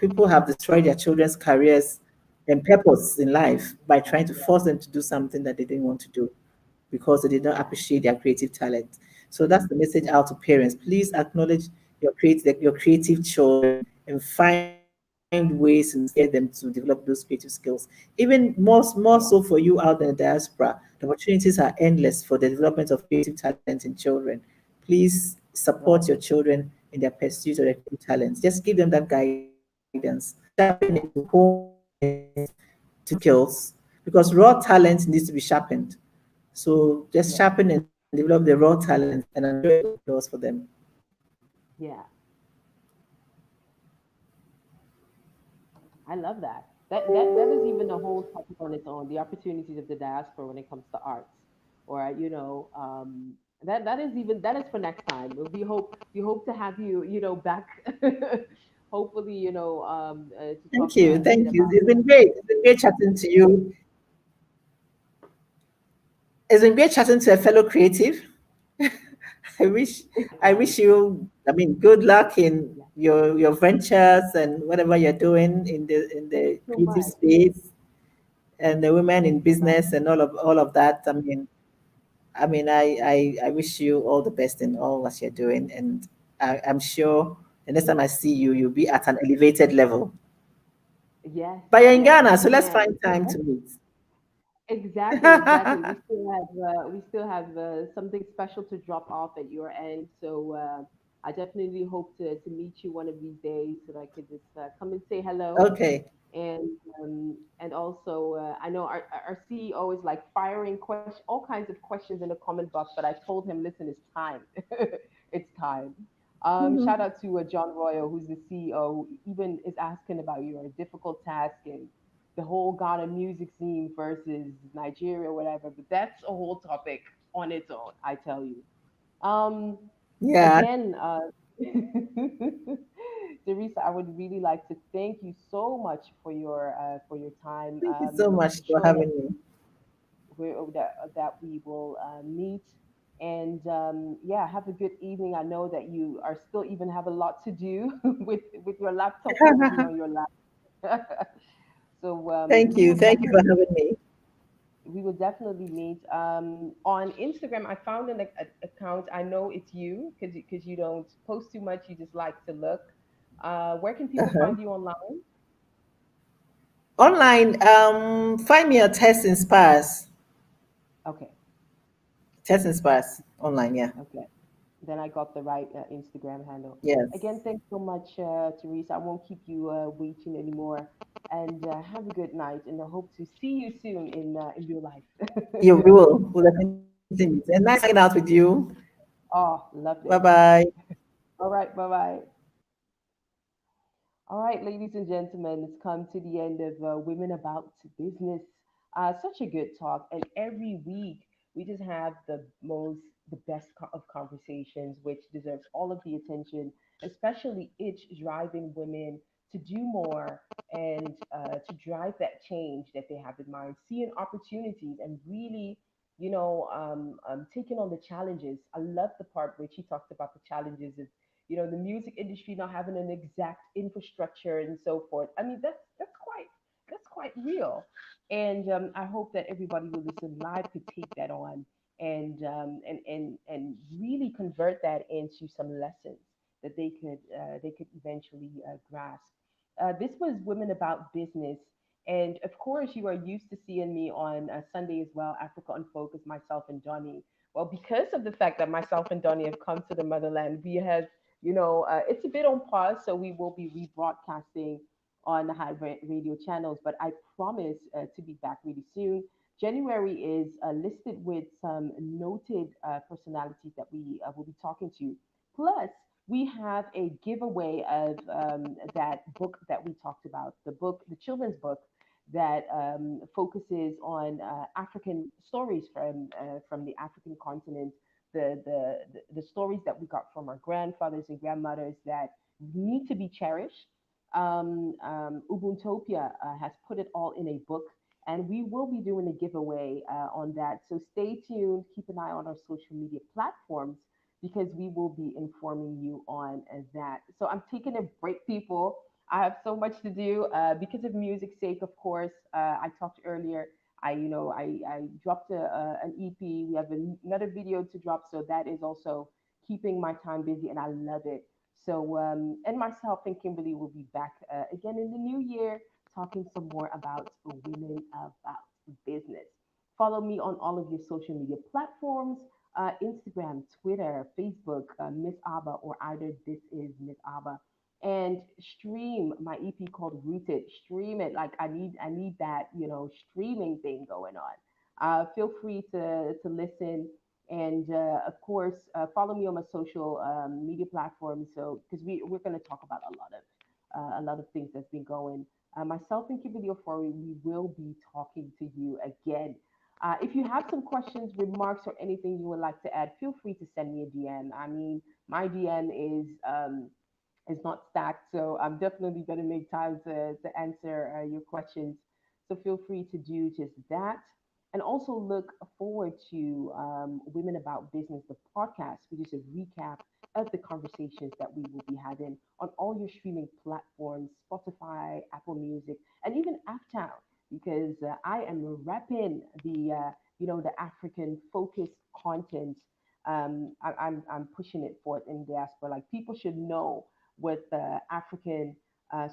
[SPEAKER 3] People have destroyed their children's careers and purpose in life by trying to force them to do something that they didn't want to do because they did not
[SPEAKER 1] Yeah.
[SPEAKER 3] appreciate their creative talent. So that's the message
[SPEAKER 1] Yeah.
[SPEAKER 3] out to parents. Please acknowledge your creative children and find ways to inspire them to develop those creative skills. Even more so for
[SPEAKER 1] Yeah.
[SPEAKER 3] you out in the diaspora, the opportunities are endless for the development of creative talent in children. Please support
[SPEAKER 1] Right.
[SPEAKER 3] your children in their pursuit of their creative talents. Just give them that guidance. Sharpen it to hone it to skills, because raw talent needs to be sharpened. So just
[SPEAKER 1] Yeah.
[SPEAKER 3] sharpen and develop the raw talent, and I'm sure it will open doors for them.
[SPEAKER 1] Yeah. I love that. That is even a whole topic on its own. The opportunities of the diaspora when it comes to arts, or that is even that is for next time. We hope to have you back. Hopefully, to
[SPEAKER 3] Thank
[SPEAKER 1] talk
[SPEAKER 3] you.
[SPEAKER 1] a bit
[SPEAKER 3] Thank you.
[SPEAKER 1] about
[SPEAKER 3] It's been great. It's been great chatting to you. It's been great chatting to a fellow creative. I wish I
[SPEAKER 1] likewise.
[SPEAKER 3] wish you, I mean, good luck in
[SPEAKER 1] Yeah.
[SPEAKER 3] your ventures and whatever you're doing in
[SPEAKER 1] Thank
[SPEAKER 3] the
[SPEAKER 1] you so
[SPEAKER 3] creative
[SPEAKER 1] much.
[SPEAKER 3] space, and the women
[SPEAKER 1] Thank
[SPEAKER 3] in
[SPEAKER 1] you so much.
[SPEAKER 3] business and all of that. I wish you all the best in all what you're doing, and I'm sure the next time I see you, you'll be at an elevated level.
[SPEAKER 1] Yes.
[SPEAKER 3] But you're in
[SPEAKER 1] Yes.
[SPEAKER 3] Ghana, so let's
[SPEAKER 1] Amen.
[SPEAKER 3] find time to meet.
[SPEAKER 1] Exactly, exactly. We still have something special to drop off at your end. So I definitely hope to meet you one of these days so that I could just come and say hello.
[SPEAKER 3] Okay.
[SPEAKER 1] And also I know our CEO is like firing all kinds of questions in the comment box, but I told him, listen, it's time. It's time. Shout
[SPEAKER 3] Mhm.
[SPEAKER 1] out to John Royal, who's the CEO, who even is asking about your difficult task and the whole Ghana music scene versus Nigeria, whatever. But that's a whole topic on its own, I tell you. Um,
[SPEAKER 3] Yeah.
[SPEAKER 1] again, Teresa, I would really like to thank you so much for your time.
[SPEAKER 3] Thank you so
[SPEAKER 1] I'm
[SPEAKER 3] much for
[SPEAKER 1] sure that
[SPEAKER 3] having me.
[SPEAKER 1] that we will meet. And yeah, have a good evening. I know that you are still even have a lot to do with your laptop probably on your lap. So
[SPEAKER 3] Thank you. Thank you for having me.
[SPEAKER 1] we will definitely meet on Instagram. I found an account. I know it's you because you don't post too much. You just like to look. Where can people
[SPEAKER 3] Uh-huh.
[SPEAKER 1] find you online?
[SPEAKER 3] Online, find me at Test Inspires.
[SPEAKER 1] Okay,
[SPEAKER 3] Test Inspires online, yeah.
[SPEAKER 1] okay. Then I got the right Instagram handle.
[SPEAKER 3] Yes.
[SPEAKER 1] Again, thanks so much, Teresa. I won't keep you waiting anymore. And have a good night. And I hope to see you soon in real life.
[SPEAKER 3] You we will. We'll definitely meet. And nice hanging out with you.
[SPEAKER 1] Oh, loved
[SPEAKER 3] Bye
[SPEAKER 1] it.
[SPEAKER 3] bye.
[SPEAKER 1] All right, bye bye. All right, ladies and gentlemen, it's come to the end of Women About Business. Such a good talk. And every week, we just have the best of conversations, which deserves all of the attention, especially each driving women to do more and to drive that change that they have in mind, seeing opportunities and really, taking on the challenges. I love the part where she talked about the challenges of the music industry not having an exact infrastructure and so forth. I mean, that's quite real, and I hope that everybody who listen live could take that on and really convert that into some lessons that they could eventually grasp. This was Women About Business. And of course, you are used to seeing me on Sunday as well, Africa Unfocused, myself and Donnie. Well, because of the fact that myself and Donnie have come to the motherland, we have it's a bit on pause, so we will be rebroadcasting on the radio channels. But I promise to be back really soon. January is listed with some noted personalities that we will be talking to. Plus, we have a giveaway of that book that we talked about, the children's book that focuses on African stories from the African continent, the stories that we got from our grandfathers and grandmothers that need to be cherished. Ubuntopia has put it all in a book, and we will be doing a giveaway on that. So stay tuned, keep an eye on our social media platforms because we will be informing you on that. So I'm taking a break, people. I have so much to do because of music's sake, of course. I talked earlier. I dropped an EP. We have another video to drop, so that is also keeping my time busy, and I love it. So, and myself and Kimberly will be back again in the new year, talking some more about women about business. Follow me on all of your social media platforms, Instagram, Twitter, Facebook, Miss Abba, or either This Is Miss Abba. And stream my EP called Rooted. Stream it. Like I need that, streaming thing going on. Feel free to listen, and of course, follow me on my social media platforms. So because we're going to talk about a lot of things that's been going. Myself and Kimberly Ofori, we will be talking to you again. If you have some questions, remarks, or anything you would like to add, feel free to send me a DM. I mean, my DM is not stacked, so I'm definitely going to make time to answer your questions. So feel free to do just that. And also look forward to Women About Business, the podcast, which is a recap of the conversations that we will be having on all your streaming platforms, Spotify, Apple Music, and even Aftown, because I am repping the African focused content. I'm pushing it forth in diaspora. Like people should know what the African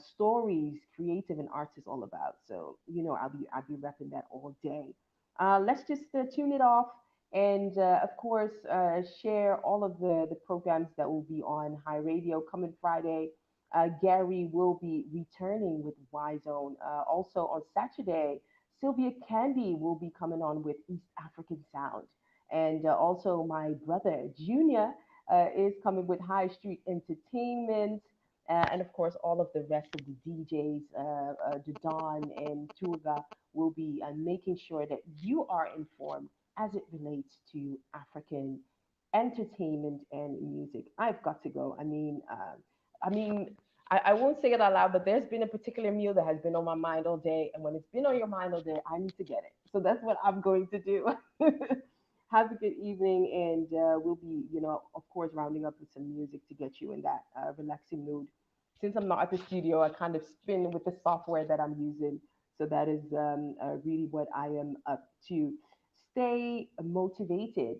[SPEAKER 1] stories, creative and arts is all about. So I'll be repping that all day. Let's just tune it off, and of course share all of the programs that will be on High Radio coming Friday. Gary will be returning with Y Zone. Also on Saturday, Sylvia Candy will be coming on with East African Sound, and also my brother Junior is coming with High Street Entertainment. And of course, all of the rest of the DJs, Don and Tuga, will be making sure that you are informed as it relates to African entertainment and music. I've got to go. I won't say it out loud, but there's been a particular meal that has been on my mind all day, and when it's been on your mind all day, I need to get it. So that's what I'm going to do. Have a good evening, and we'll be, of course, rounding up with some music to get you in that relaxing mood. Since I'm not at the studio, I kind of spin with the software that I'm using. So that is really what I am up to. Stay motivated,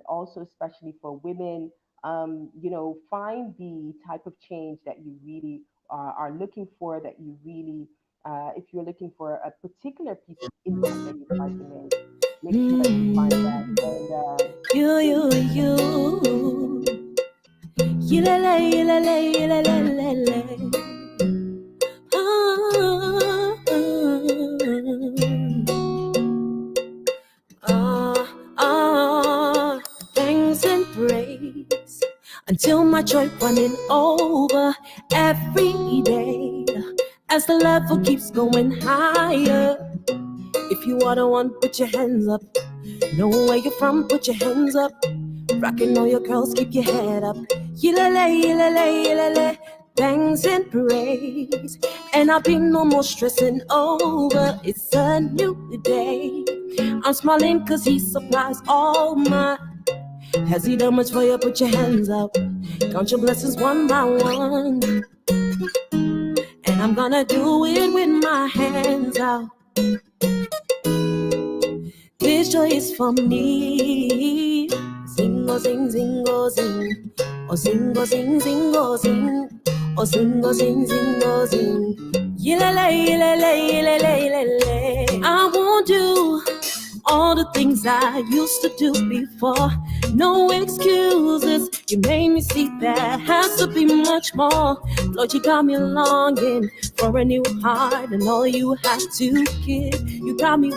[SPEAKER 1] also, especially for women. Find the type of change that you really are looking for, that you really, if you're looking for a particular piece of impact that you'd like to make sure that you find that. And
[SPEAKER 4] You. Yilele, yilele, yilele, yilele. Thanks and praise until my joy running over every day as the level keeps going higher. If you are the one, put your hands up. Know where you're from, put your hands up. Rockin' all your girls, keep your head up. Yilele, yilele, yilele. Thanks and praise. And I'll be no more stressing over. It's a new day. I'm smiling cause he supplies all my. Has he done much for you? Put your hands up. Count your blessings one by one. And I'm gonna do it with my hands out. This joy is for me. Zingo, zing, zingo, zing. Oh, zingo, zing, zingo, zing. Oh, zingo, zing, zingo, zing. Yilele, yilele, yilele, yilele. I won't do all the things I used to do before. No excuses. You made me see that has to be much more. Lord, you got me longing for a new heart and all you have to give. You got me